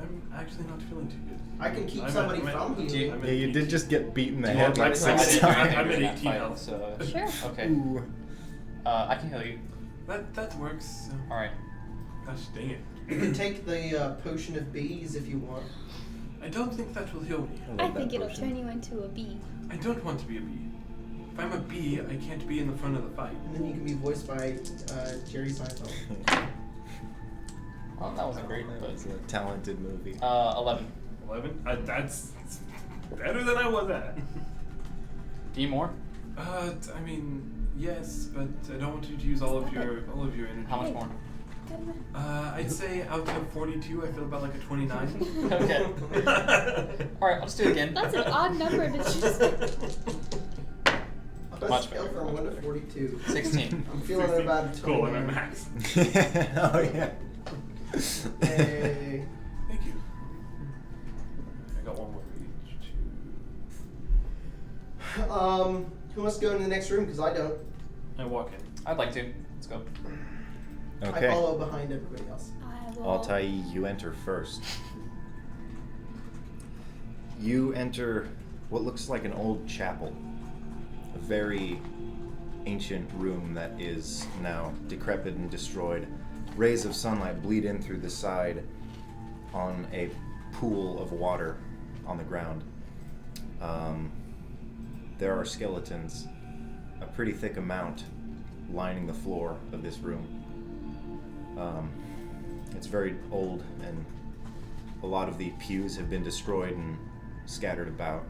I'm actually not feeling too good. I can keep I'm somebody at- from I'm at- healing. I'm at Yeah, you did 18. just get beaten in the Do you head want like me to- 6 I didn't do times. anything I'm at during that 18 fight, health. so Sure. okay. Ooh. I can heal you. That works. All right. Gosh dang it. You can take the potion of bees if you want. I don't think that will heal me. I love think that it'll potion. turn you into a bee. I don't want to be a bee. If I'm a bee, I can't be in the front of the fight. And then you can be voiced by Jerry Seinfeld. Well, that wasn't great, That but was a talented movie. 11. 11? That's better than I was at. Do you need more? I mean, yes, but I don't want you to use all of your energy. How much more? I'd say out of 42, I feel about like a 29. Okay. All right, I'll just do it again. That's an odd number to choose. On a Much scale better. from 1 to 42. 16. I'm feeling about a 29. Cool, I'm at max. Oh yeah. Hey. Thank you. I got one more for each. Who wants to go in the next room? Because I don't. I walk in. I'd like to. Let's go. Okay. I follow behind everybody else. I will. Altai, you enter first. You enter what looks like an old chapel. A very ancient room that is now decrepit and destroyed. Rays of sunlight bleed in through the side on a pool of water on the ground. There are skeletons, a pretty thick amount, lining the floor of this room. It's very old, and a lot of the pews have been destroyed and scattered about.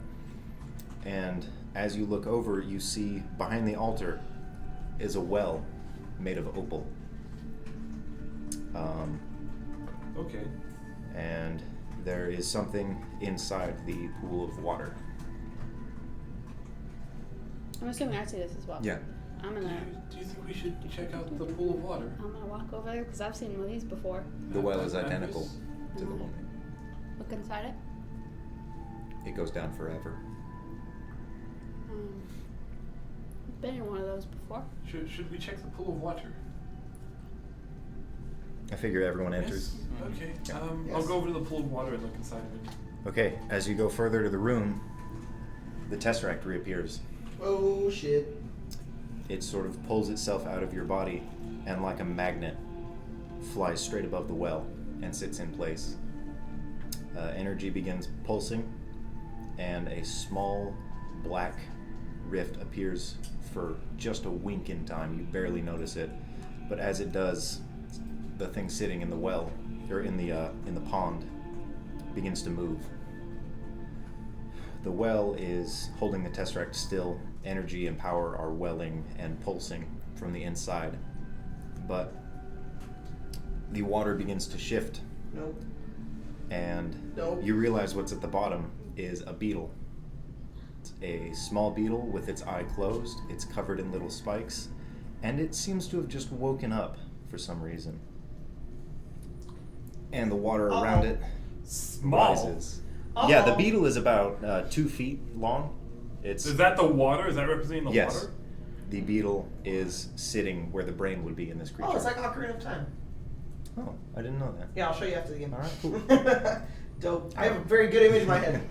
And as you look over, you see behind the altar is a well made of opal. Okay. And there is something inside the pool of water. I'm assuming I see this as well. Yeah. I'm Do gonna you think we should check out the pool of water? walk over there because I've seen one of these before. The well is I identical was- to the one. Look inside it. It goes down forever. I've been in one of those before. Should we check the pool of water? I figure everyone enters. Yes? Okay. Yeah. I'll Yes. go over to the pool of water and look inside of it. Okay, as you go further to the room, the Tesseract reappears. Oh shit. It sort of pulls itself out of your body and, like a magnet, flies straight above the well and sits in place. Energy begins pulsing, and a small black rift appears for just a wink in time. You barely notice it, but as it does, the thing sitting in the well, or in the pond, begins to move. The well is holding the Tesseract still. Energy and power are welling and pulsing from the inside, but the water begins to shift, Nope. and Nope. you realize what's at the bottom is a beetle. It's a small beetle with its eye closed. It's covered in little spikes, and it seems to have just woken up for some reason. And the water around it Small. rises. Yeah, the Uh-oh. beetle is about 2 feet long. It's Is that the water? Is that representing the yes. water? The beetle is sitting where the brain would be in this creature. Oh, it's like Ocarina of Time. Oh, I didn't know that. Yeah, I'll show you after the game. All right, cool. Dope. I have a very good image in my head.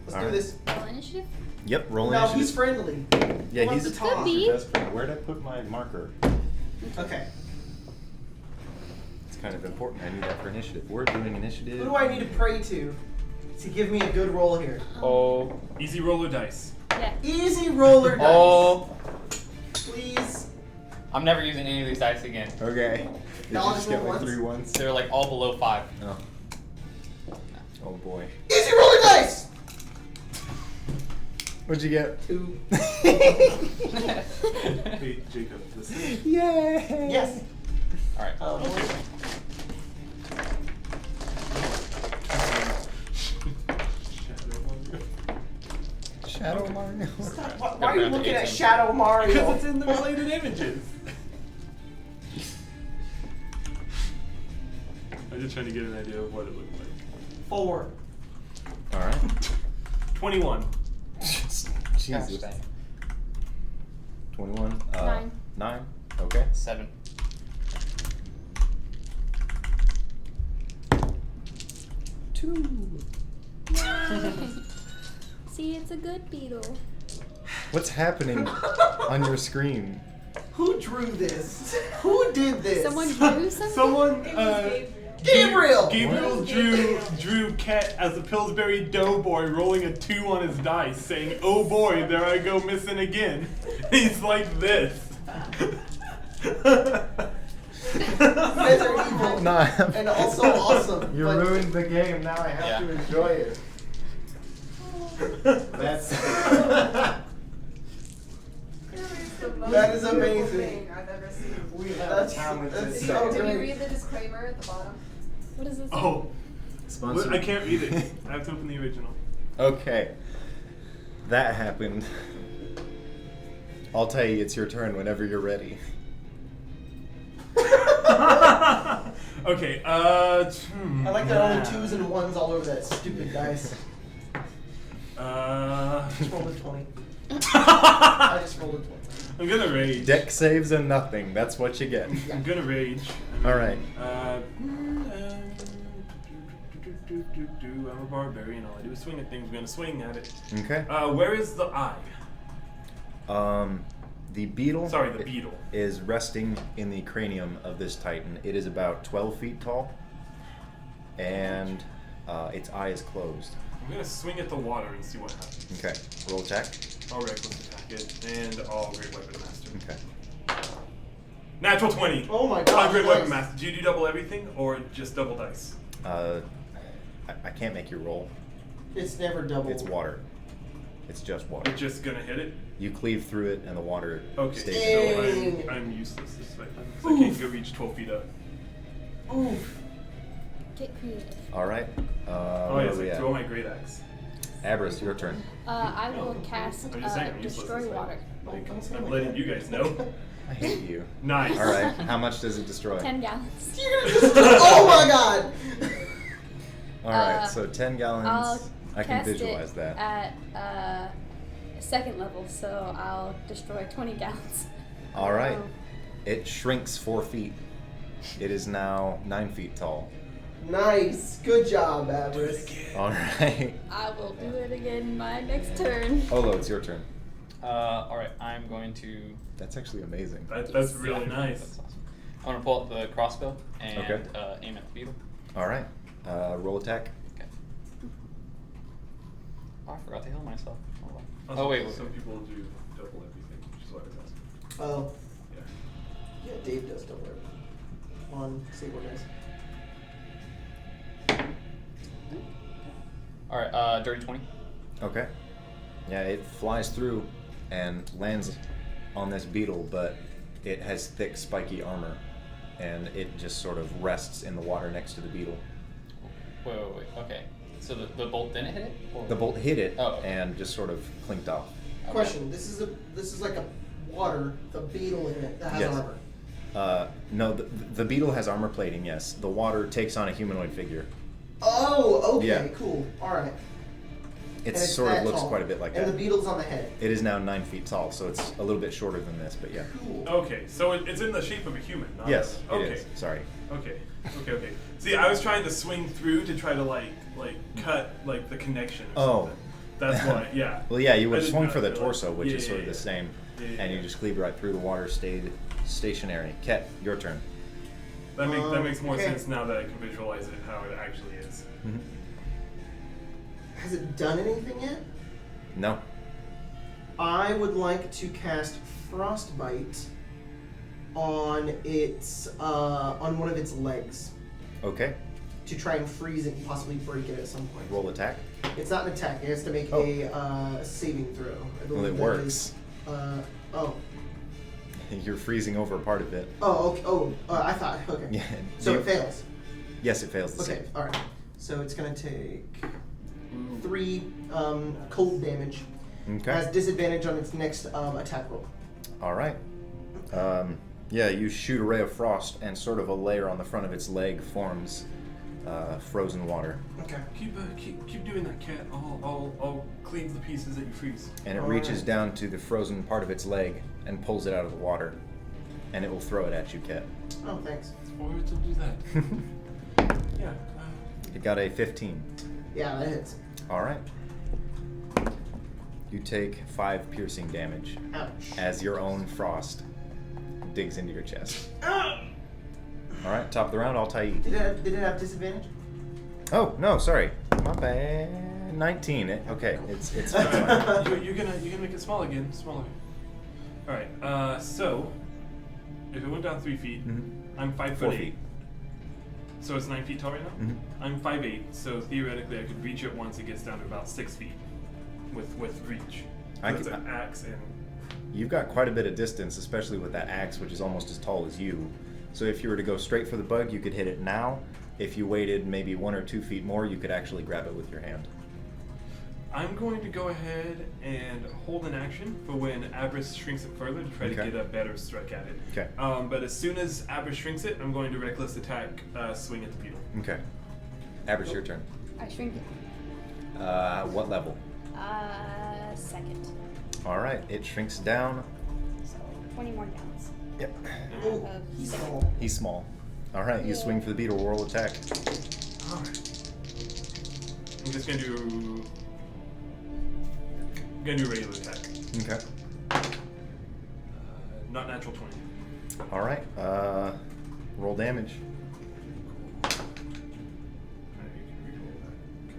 Let's All do right. this. Roll initiative? Yep, roll No, initiative. he's friendly. Yeah, He wants he's to talk. Could be. best friend. Where'd I put my marker? Okay. It's kind of important. I need that for initiative. We're doing initiative. Who do I need to pray to give me a good roll here? Oh. Easy roller dice. Yeah. Easy roller dice. Oh. Please. I'm never using any of these dice again. Okay. Did No, you I'll just just get roll like once. 3 ones? They're like all below 5. Oh. Oh boy. Easy roller dice. What'd you get? 2. Hey, Jacob, this is... Yay! Yes. Alright. Shadow Mario. Why are you looking at Shadow Because Mario? it's in the related images. I'm just trying to get an idea of what it looked like. 4. Alright. 21. Jesus. Gosh dang. 21. 9. 9. Okay. 7. 2. See, it's a good beetle. What's happening on your screen? Who drew this? Who did this? Someone drew something? Someone, Gabriel! Gabriel drew Ket as a Pillsbury Doughboy rolling a 2 on his dice, saying, "Oh boy, there I go missing again." He's like this. You guys are evil. No, And also awesome. You but- ruined the game. Now I have Yeah. to enjoy it. That's. That is amazing. Thing I've ever seen. We That's so Did you great. read the disclaimer at the bottom? What is this? Oh, Sponsored. I can't read it. I have to open the original. Okay. That happened. I'll tell you, it's your turn whenever you're ready. Okay, I like that only 2s and 1s all over that stupid dice. Just rolled a 20. I just rolled a 20. I'm gonna rage. Deck saves and nothing. That's what you get. I'm gonna rage. All right. I'm a barbarian. All I do is swing at things. I'm gonna swing at it. Okay. Where is the eye? The beetle. Sorry, the beetle. Is resting in the cranium of this titan. It is about 12 feet tall, and its eye is closed. I'm gonna swing at the water and see what happens. Okay. Roll attack. I'll reckless attack it, and I'll Great Weapon Master. Okay. Natural 20. Oh my god. Great nice. Weapon Master. Do you do double everything, or just double dice? I can't make you roll. It's never double. It's water. It's just water. You're just gonna hit it? You cleave through it, and the water Okay, stays. Dang. so I'm useless this way. So I can't go reach 12 feet up. Oof. Get creative. All right. Oh, yes, I throw my Great Axe. Abris, your turn. I will cast I'm just saying, I'm useless Destroy this way. Water. Like, I'm letting you guys know. I hate you. Nice. All right. How much does it destroy? 10 gallons. You're gonna just. Oh my god. All right. So 10 gallons. I'll I can cast visualize it that. at second level, so I'll destroy 20 gallons. All right. It shrinks 4 feet. It is now 9 feet tall. Nice. Good job, Abris. All right. I will do it again my next turn. Olo, it's your turn. All right, I'm going to. That's actually amazing. That's really Yeah, nice. That's awesome. I'm gonna pull out the crossbow and Okay. aim at the beetle. All right. Roll attack. Okay. Oh, I forgot to heal myself. Hold on. Also, Oh wait. Some people do double everything, which is why I was asking. Oh. Yeah. Yeah, Dave does double everything. On Saber Dice. All right. Dirty 20. Okay. Yeah, it flies through and lands on this beetle, but it has thick, spiky armor, and it just sort of rests in the water next to the beetle. Wait. Okay. So the bolt didn't hit it? Or? The bolt hit it Oh, okay. and just sort of clinked off. Okay. Question: This is like a water, the beetle in it that has Yes. armor. No, the beetle has armor plating, yes. The water takes on a humanoid figure. Oh, okay, Yeah. cool. All right. It And it's sort of that looks tall. quite a bit like and that. the beetle's on the head. It is now 9 feet tall, so it's a little bit shorter than this, but yeah. Cool. Okay, so it's in the shape of a human, not Yes, a, it okay. is. Sorry. Okay. See, I was trying to swing through to try to like cut like the connection or Oh. something. That's why, yeah. Well, yeah, you I would did swing not for the realize. torso, which Yeah, is sort of yeah, the yeah. same, Yeah, and you yeah. just cleave right through the water, stayed stationary. Ket, your turn. That makes more Okay. sense now that I can visualize it how it actually is. Mm-hmm. Has it done anything yet? No. I would like to cast Frostbite on its on one of its legs Okay. to try and freeze it and possibly break it at some point. Roll attack. It's not an attack. It has to make Oh. a saving throw. I Well, believe it that works. is, oh. You're freezing over part of it. Oh, okay. Oh, I thought. Okay. Yeah. So you- it fails. Yes, it fails the Okay. save. All right. So it's gonna take 3 cold damage. Okay. Has disadvantage on its next attack roll. All right. Yeah, you shoot a ray of frost, and sort of a layer on the front of its leg forms frozen water, Okay. Keep doing that, Cat. I'll cleave the pieces that you freeze. and it All reaches right. down to the frozen part of its leg and pulls it out of the water, and it will throw it at you, Ket. Oh, thanks. Why would it do that? Yeah. It got a 15. Yeah, that hits. All right. You take 5 piercing damage Ouch. as your own frost digs into your chest. Ah! All right, top of the round, Altair. Did it have disadvantage? Oh no, sorry, my bad. 19. Okay, it's fine. You're gonna make it small again, smaller. All right. So if it went down 3 feet, Mhm. I'm 5 4 foot 8. feet. So it's 9 feet tall right now. Mhm. I'm 5'8", so theoretically I could reach it once it gets down to about 6 feet with reach. I That's can- an axe and You've got quite a bit of distance, especially with that axe, which is almost as tall as you. So if you were to go straight for the bug, you could hit it now. If you waited maybe 1 or 2 feet more, you could actually grab it with your hand. I'm going to go ahead and hold an action for when Abris shrinks it further to try to Okay. get a better strike at it. Okay. But as soon as Abris shrinks it, I'm going to reckless attack, swing at the beetle. Okay. Abris, your turn. I shrink it. What level? Second. All right, it shrinks down. So 20 more gallons. Yep. Oh, Of he's cider. small. He's small. All right, you swing for the beetle. Roll attack. Alright. I'm just gonna do regular attack. Okay. Not natural 20. All right. Roll damage.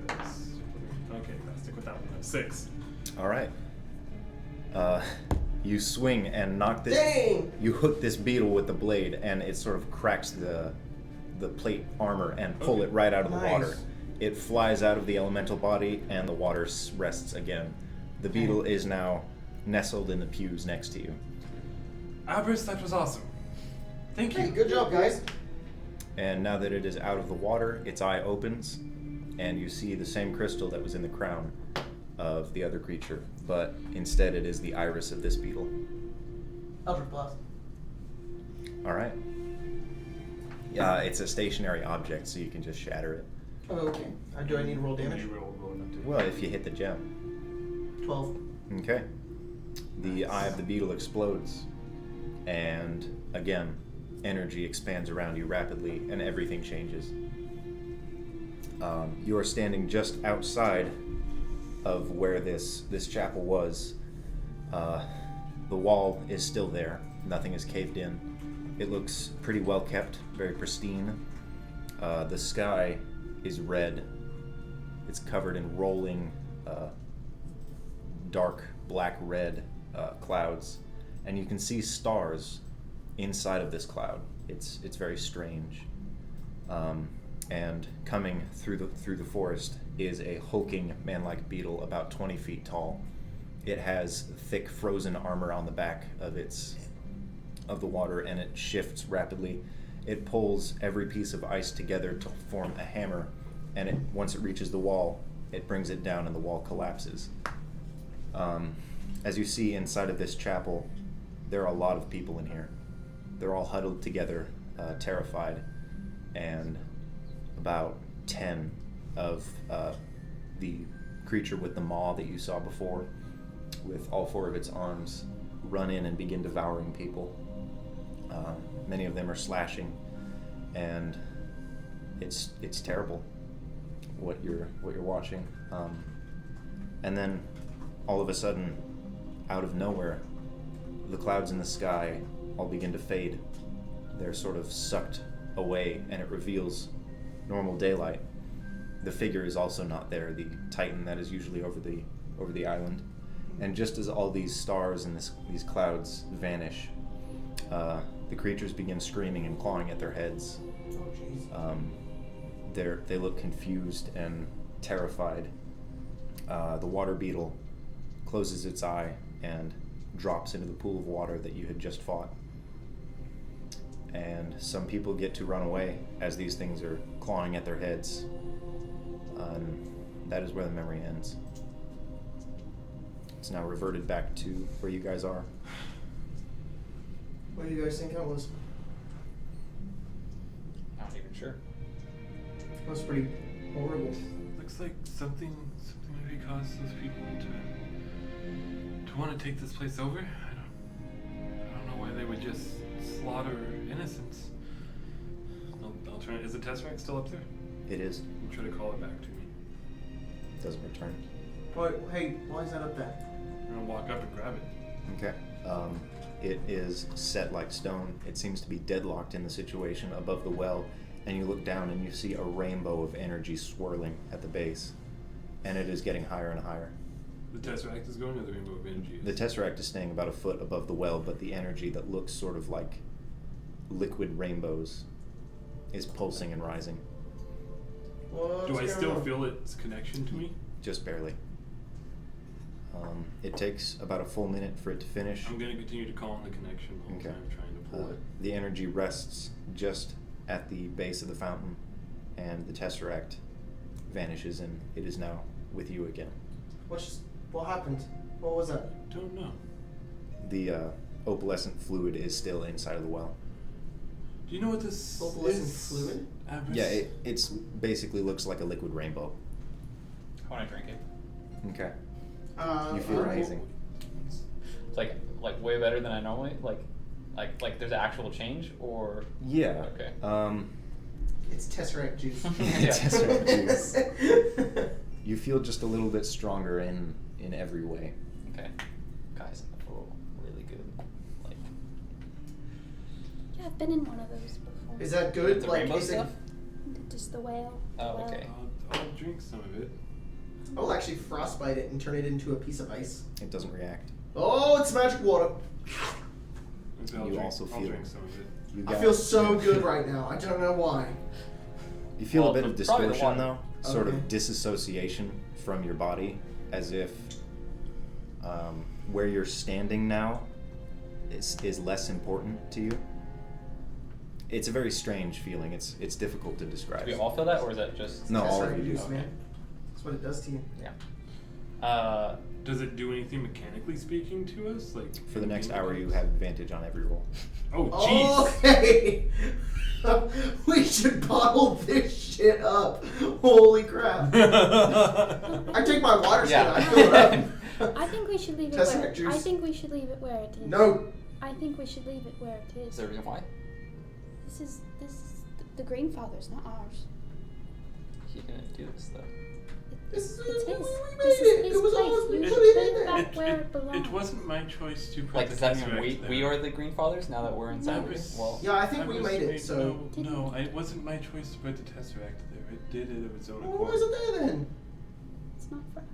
Okay, I'll stick with that one. 6. All right. You swing and knock this. Dang! You hook this beetle with the blade, and it sort of cracks the plate armor and pull it right out of the Nice. water. It flies out of the elemental body, and the water rests again. The beetle is now nestled in the pews next to you. Abris, that was awesome. Thank you. Hey, good job, guys. And now that it is out of the water, its eye opens, and you see the same crystal that was in the crown of the other creature, but instead it is the iris of this beetle. Eldritch Blast. All right. It's a stationary object, so you can just shatter it. Oh, okay. Do I need to roll damage? You roll enough to- Well, if you hit the gem. 12. Okay. The eye of the beetle explodes, and again, energy expands around you rapidly, and everything changes. You are standing just outside of where this chapel was. The wall is still there. Nothing is caved in. It looks pretty well kept, very pristine. The sky is red. It's covered in rolling, dark black red clouds, and you can see stars inside of this cloud. It's very strange. And coming through the forest is a hulking man-like beetle about 20 feet tall. It has thick frozen armor on the back of the water, and it shifts rapidly. It pulls every piece of ice together to form a hammer, and once it reaches the wall, it brings it down and the wall collapses. As you see inside of this chapel, there are a lot of people in here. They're all huddled together, terrified, and about 10 of the creature with the maw that you saw before, with all 4 of its arms, run in and begin devouring people. Many of them are slashing, and it's terrible what you're watching. And then all of a sudden, out of nowhere, the clouds in the sky all begin to fade. They're sort of sucked away, and it reveals normal daylight. The figure is also not there, the titan that is usually over the island. And just as all these stars and these clouds vanish, the creatures begin screaming and clawing at their heads. Oh, jeez. They look confused and terrified. The water beetle closes its eye and drops into the pool of water that you had just fought. And some people get to run away as these things are clawing at their heads. That is where the memory ends. It's now reverted back to where you guys are. What do you guys think that was? Not even sure. That was pretty horrible. Looks like something maybe caused those people to want to take this place over. I don't know why they would just slaughter innocents. I'll try. Is the Tesseract still up there? It is. I'll try to call it back to me. It doesn't return. Hey, why is that up there? I'm gonna walk up and grab it. Okay. It is set like stone. It seems to be deadlocked in the situation above the well, and you look down and you see a rainbow of energy swirling at the base, and it is getting higher and higher. The Tesseract is going, or the Rainbow of Energy? The Tesseract is staying about a foot above the well, but the energy that looks sort of like liquid rainbows is pulsing and rising. What's Do I going still on? feel its connection to me? Just barely. It takes about a full minute for it to finish. I'm gonna continue to call on the connection the whole Okay. time, trying to pull it. The energy rests just at the base of the fountain, and the Tesseract vanishes, and it is now with you again. What happened? What was that? Don't know. The opalescent fluid is still inside of the well. Do you know what this Opalescent is? fluid? Abris? Yeah, it's basically looks like a liquid rainbow. I want to drink it. Okay. Uh, You feel alright. amazing. It's like like way better than I normally like there's an actual change or Yeah. Okay. It's Tesseract juice. Yeah. Tesseract juice. You feel just a little bit stronger in every way. Okay. Guys, I feel really good. Like Yeah, I've been in one of those before. Is that good? the Like, rainbow is it? stuff? Just the whale. the Oh, whale. okay. I'll drink some of it. I'll actually frostbite it and turn it into a piece of ice. It doesn't react. Oh, it's magic water. Maybe I'll You drink, also I'll feel- drink some of it. You I got- feel so good right now. I don't know why. You feel Well, a bit of probably the distortion water. though, sort Okay. of disassociation from your body, as if where you're standing now is less important to you. It's a very strange feeling. It's difficult to describe. Do we all feel that, or is that just No, all of Tesseract you do. juice, Okay. man. That's what it does to you. Yeah. Does it do anything mechanically speaking to us? Like For the next being hour, like- you have advantage on every roll. Oh jeez. Okay. We should bottle this shit up. Holy crap. I take my water skin, Yeah. I fill it up. I think we should leave it Tesseract where. juice. I think we should leave it where it is. No. I think we should leave it where it Is is. there a reason why? This is the Green Father's, not ours. He didn't do this though. This is It's his. we This made is it. his It was place. ours. We You put should it put in it there. back where it belongs. It wasn't my choice to put Like, the does that mean Tesseract we there. are the Green Fathers now that we're inside of it? was- Well, Yeah, I think we was made it, made- so. No, it wasn't my choice to put the Tesseract there. It did it of its own Well, accord. why is it there then? It's not for us.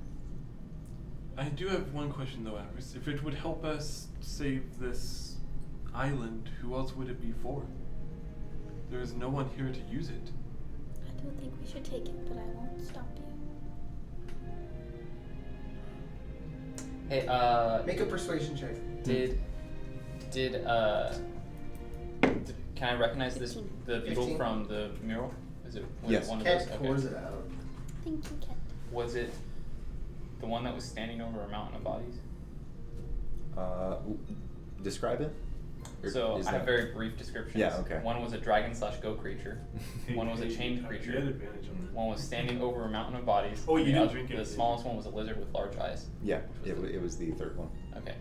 I do have one question though, Avarice. If it would help us save this island, who else would it be for? There is no one here to use it. I don't think we should take it, but I won't stop you. hey, Make a persuasion check. did can I recognize this 15. the beetle 15. from the mural? Is it was Yes. it one of Cat those? pours it out. Thank you, Cat. Was it the one that was standing over a mountain of bodies? Describe it. Or So is I have that- very brief descriptions. Yeah, okay. One was a dragon/goat creature. One was a chained You creature. had advantage on that. One was standing over a mountain of bodies. Oh, and you the didn't oth- drink it, The did you? smallest one was a lizard with large eyes. Yeah, Which was it was the third one. Okay.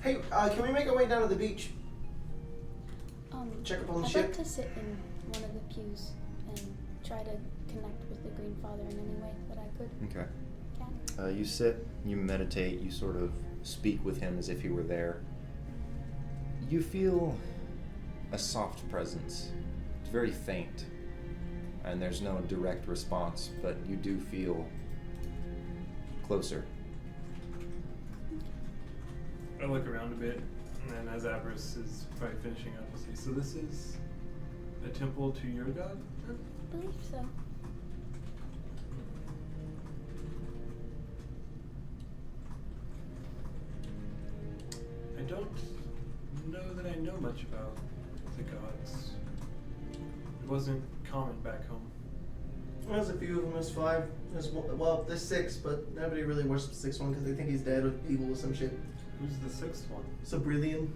Hey, can we make our way down to the beach? Check up on the I'd ship. like to sit in one of the pews and try to connect with the Green Father in any way that I could. Okay. Can. You sit, you meditate, you sort of speak with him as if he were there. You feel a soft presence. It's very faint, and there's no direct response, but you do feel closer. I look around a bit, and then as Avarice is probably finishing up, I say, so this is a temple to your god? I believe so. I don't know that I know much about the gods. It wasn't common back home. There's a few of them. There's 5. There's one, well, there's 6, but nobody really worships the 6th one because they think he's dead or evil or some shit. Who's the 6th one? So brilliant.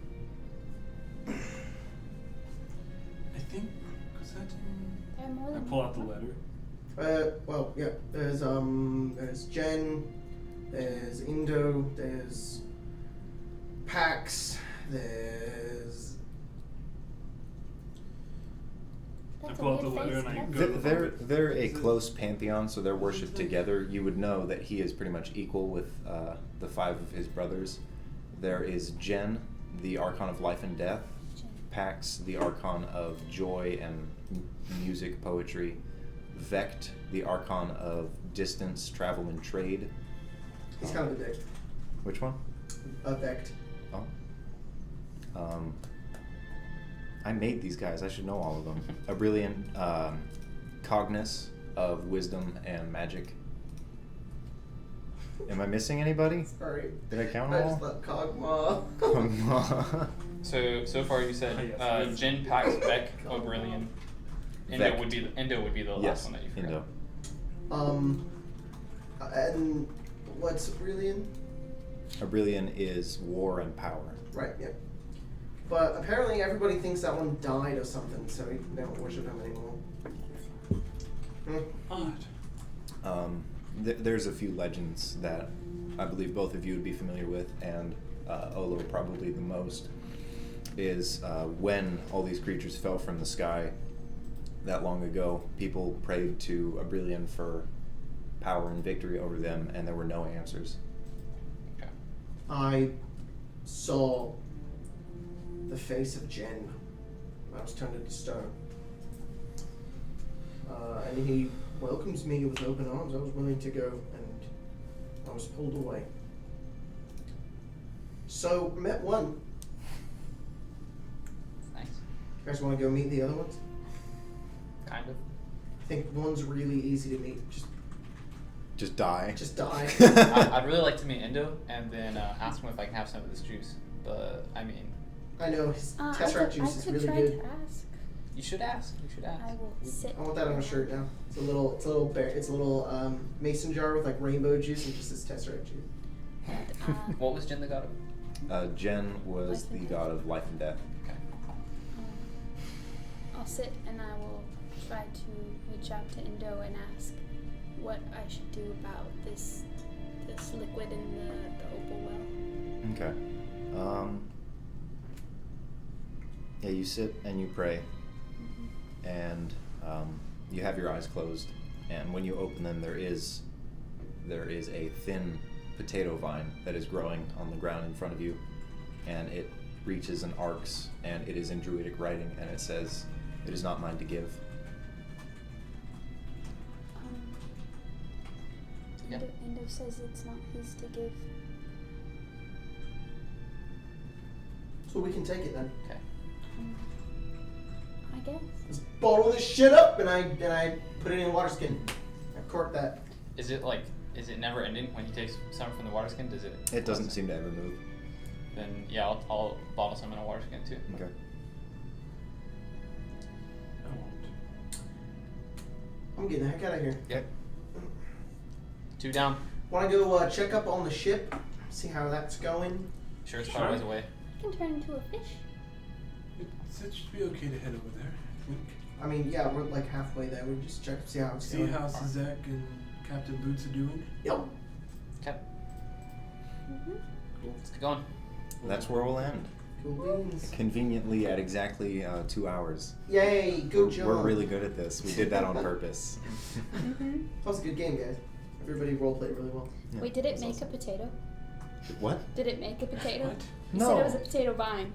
I think, was that in... There are more I than pull out the one. letter. Well, yeah. There's Jen. There's Indo. There's Pax. There's. I That's a pull out weird the letter face, and I Cat. go- They're a close pantheon, so they're worshipped together. You would know that he is pretty much equal with the 5 of his brothers. There is Jen, the Archon of Life and Death. Jen. Pax, the Archon of Joy and Music, Poetry. Vect, the Archon of Distance, Travel, and Trade. He's kind of a dick. Which one? Vect. Oh. I made these guys. I should know all of them. A brilliant Cognus of Wisdom and Magic. Am I missing anybody? Sorry. Did I count I them just all? thought Cogma. Come on. So far you said yes. Jin, Pax, Beck, Oberyllion. Indo Vect. would be the last Yes, one that you forgot. Indo. And what's brilliant? Aurelian is war and power. Right. Yeah. But apparently everybody thinks that one died or something, so we don't worship him anymore. Hmm. Odd. There's a few legends that I believe both of you would be familiar with, and Olo probably the most, is when all these creatures fell from the sky that long ago, people prayed to Abrelian for power and victory over them, and there were no answers. Okay. I saw the face of Jen when I was turned into stone. And he welcomes me with open arms. I was willing to go, and I was pulled away. So, met one. Nice. You guys want to go meet the other ones? Kind of. I think one's really easy to meet. Just die. Just die. I'd really like to meet Indo and then ask him if I can have some of this juice. But I mean, I know his I Tesseract could juice is really try good. to ask. you should ask. You should ask. I will sit. I want that on a shirt now. It's a little mason jar with like rainbow juice and just this Tesseract juice. And, What was Jin the god of? Jen was Life the and god of life and death. Okay. I'll sit and I will try to reach out to Indo and ask what I should do about this liquid in the opal well. Okay. Yeah, you sit and you pray, and you have your eyes closed, and when you open them, there is a thin potato vine that is growing on the ground in front of you, and it reaches and arcs, and it is in Druidic writing, and it says, "It is not mine to give." Yeah. Indo says it's not his to give. So we can take it then. Okay. I guess. Let's bottle this shit up, and I put it in a water skin. I cork that. Is it never ending when he takes some from the water skin? Does it? It doesn't seem to ever move. Then yeah, I'll bottle some in a water skin too. Okay. I won't. I'm getting the heck out of here. Yep. 2 down. Want to go check up on the ship, see how that's going? Sure, it's far ways away. I can turn into a fish. It should be okay to head over there, I think. I mean, yeah, we're like halfway there. We just check to see how it's See going. how Zach and Captain Boots are doing. Yep. Okay. Mm-hmm. Cool. Let's get going. That's where we'll end. Cool beans. Conveniently at exactly 2 hours. Yay! Good job. We're really good at this. We did that on purpose. Mm-hmm. That was a good game, guys. Everybody roleplayed really well. Yeah, Wait, did it that's make awesome. a potato? What? Did it make a potato? What? You No. said it was a potato vine.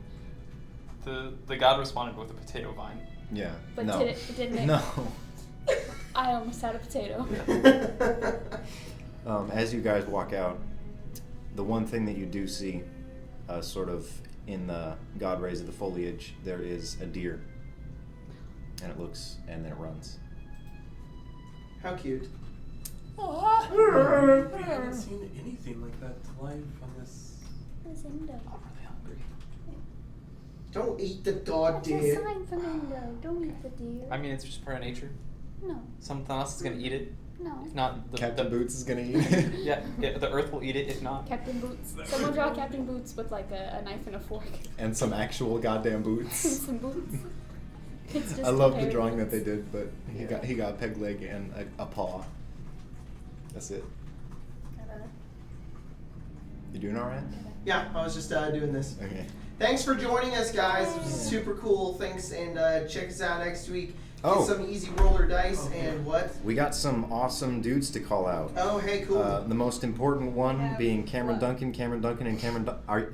The god responded with a potato vine. Yeah. But no. did it make No. I almost had a potato. As you guys walk out, the one thing that you do see, sort of in the god rays of the foliage, there is a deer. And it looks, and then it runs. How cute. I haven't seen anything like that live on this. Where's Indo? I'm really hungry. Don't eat the god That's a deer. sign from Indo. Don't eat the deer. I mean, it's just part of nature. No, Something else is gonna eat it. no. If not, the Captain Boots is gonna eat it. yeah, the earth will eat it. If not, Captain Boots. Someone draw Captain Boots with like a knife and a fork. And some actual goddamn boots. Some boots. It's just I love the compared drawing that boots. they did, but he got a peg leg and a paw. That's it. You doing alright? Yeah, I was just doing this. Okay. Thanks for joining us, guys. It was super cool. Thanks, and check us out next week. Get Oh. some easy roller dice and what? We got some awesome dudes to call out. Oh, hey, cool. The most important one being Cameron Duncan, and Cameron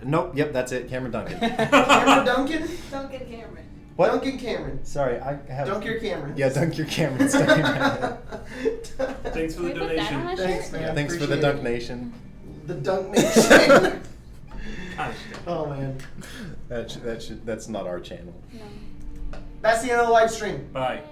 nope, yep, that's it, Cameron Duncan. Cameron Duncan? Duncan Cameron. What? Duncan Cameron. Sorry, I have. Dunk your Cameron. Yeah, dunk your Cameron. Stuck in my head. Thanks for the Can we put that on donation. a Thanks, shirt? man. Yeah, thanks for the Appreciate Dunk it. Nation. The Dunk Nation. Gosh, Oh, man. That's not our channel. No. That's the end of the live stream. bye. Yay.